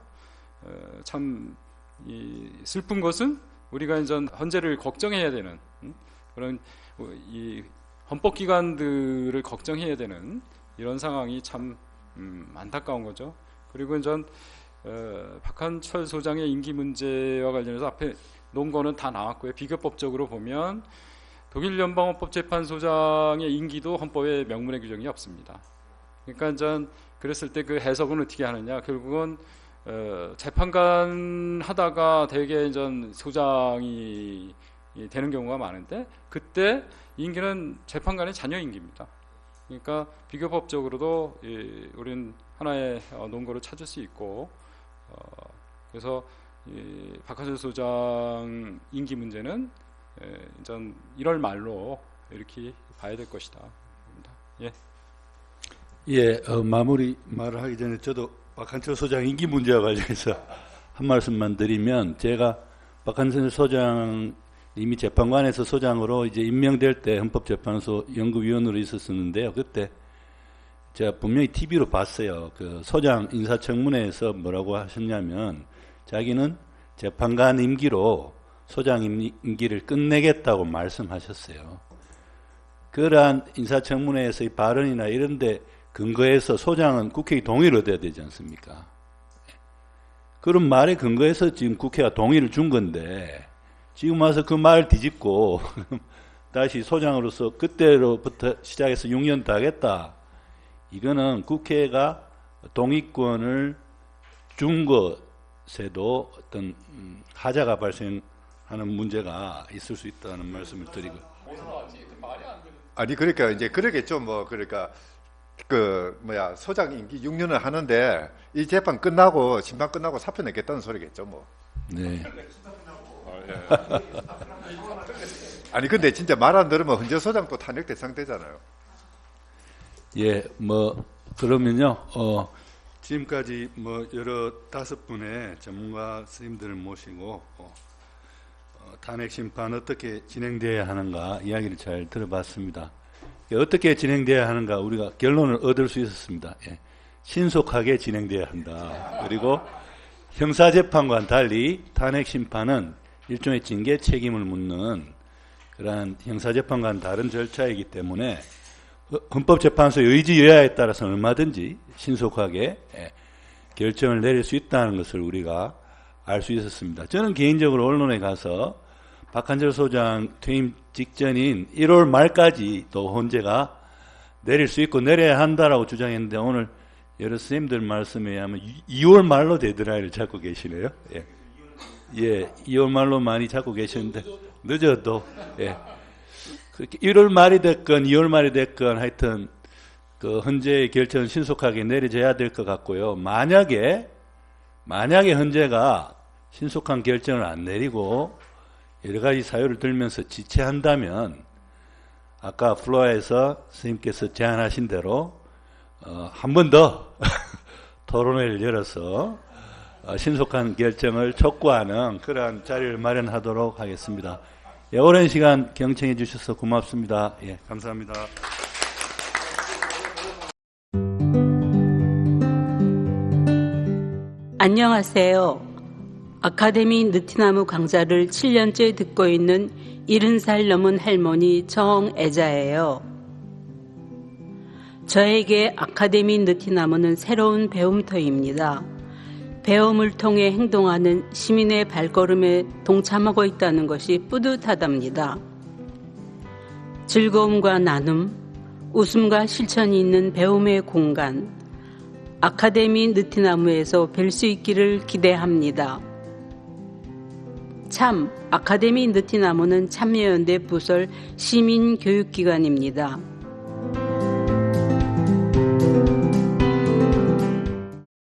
참 슬픈 것은 우리가 이제 헌재를 걱정해야 되는 그런 이 헌법기관들을 걱정해야 되는 이런 상황이 참 안타까운 거죠. 그리고 이제 박한철 소장의 임기 문제와 관련해서 앞에 놓은 거는 다 나왔고요. 비교법적으로 보면 독일 연방헌법재판소장의 임기도 헌법에 명문의 규정이 없습니다. 그러니까 이제 그랬을 때 그 해석은 어떻게 하느냐? 결국은 재판관 하다가 대개 이제 소장이 되는 경우가 많은데 그때 임기는 재판관의 자녀 임기입니다. 그러니까 비교법적으로도 우리는 하나의 논거를 찾을 수 있고 그래서 박한철 소장 임기 문제는 전 1월 말로 이렇게 봐야 될 것이다. 예. 마무리 말을 하기 전에 저도 박한철 소장 임기 문제와 관련해서 한 말씀만 드리면 제가 박한철 소장 이미 재판관에서 소장으로 이제 임명될 때 헌법재판소 연구위원으로 있었었는데요. 그때 제가 분명히 TV로 봤어요. 그 소장 인사청문회에서 뭐라고 하셨냐면 자기는 재판관 임기로 소장 임기를 끝내겠다고 말씀하셨어요. 그러한 인사청문회에서의 발언이나 이런 데 근거해서 소장은 국회의 동의를 얻어야 되지 않습니까? 그런 말에 근거해서 지금 국회가 동의를 준 건데 지금 와서 그 말을 뒤집고 다시 소장으로서 그때로부터 시작해서 6년 더 하겠다. 이거는 국회가 동의권을 준 것에도 어떤 하자가 발생하는 문제가 있을 수 있다는 말씀을 드리고. 아니 그러니까 이제 그러겠죠. 뭐 그러니까 소장 임기 6년을 하는데 이 재판 끝나고 심판 끝나고 사표 내겠다는 소리겠죠. 뭐. 네. 아니 근데 진짜 말 안 들으면 헌재 소장 또 탄핵 대상 되잖아요. 예, 뭐 그러면요. 지금까지 뭐 여러 5분의 전문가 스님들을 모시고 탄핵 심판 어떻게 진행돼야 하는가 이야기를 잘 들어봤습니다. 어떻게 진행돼야 하는가 우리가 결론을 얻을 수 있었습니다. 예. 신속하게 진행돼야 한다. 그리고 형사재판과는 달리 탄핵 심판은 일종의 징계 책임을 묻는 그러한 형사재판과는 다른 절차이기 때문에 헌법재판소의 의지 여하에 따라서는 얼마든지 신속하게 결정을 내릴 수 있다는 것을 우리가 알 수 있었습니다. 저는 개인적으로 언론에 가서 박한철 소장 퇴임 직전인 1월 말까지 또 헌재가 내릴 수 있고 내려야 한다라고 주장했는데 오늘 여러 스님들 말씀에 의하면 2월 말로 데드라인을 잡고 계시네요. 예. 예, 2월 말로 많이 잡고 계시는데 늦어도 예. 그렇게 1월 말이 됐건 2월 말이 됐건 하여튼 그 헌재의 결정은 신속하게 내려져야 될 것 같고요. 만약에 헌재가 신속한 결정을 안 내리고 여러 가지 사유를 들면서 지체한다면 아까 플로아에서 스님께서 제안하신 대로 한 번 더 토론회를 열어서 신속한 결정을 촉구하는 그러한 자리를 마련하도록 하겠습니다. 예, 오랜 시간 경청해 주셔서 고맙습니다. 예, 감사합니다. 안녕하세요. 아카데미 느티나무 강좌를 7년째 듣고 있는 70살 넘은 할머니 정애자예요. 저에게 아카데미 느티나무는 새로운 배움터입니다. 배움을 통해 행동하는 시민의 발걸음에 동참하고 있다는 것이 뿌듯하답니다. 즐거움과 나눔, 웃음과 실천이 있는 배움의 공간, 아카데미 느티나무에서 뵐 수 있기를 기대합니다. 참, 아카데미 느티나무는 참여연대 부설 시민교육기관입니다.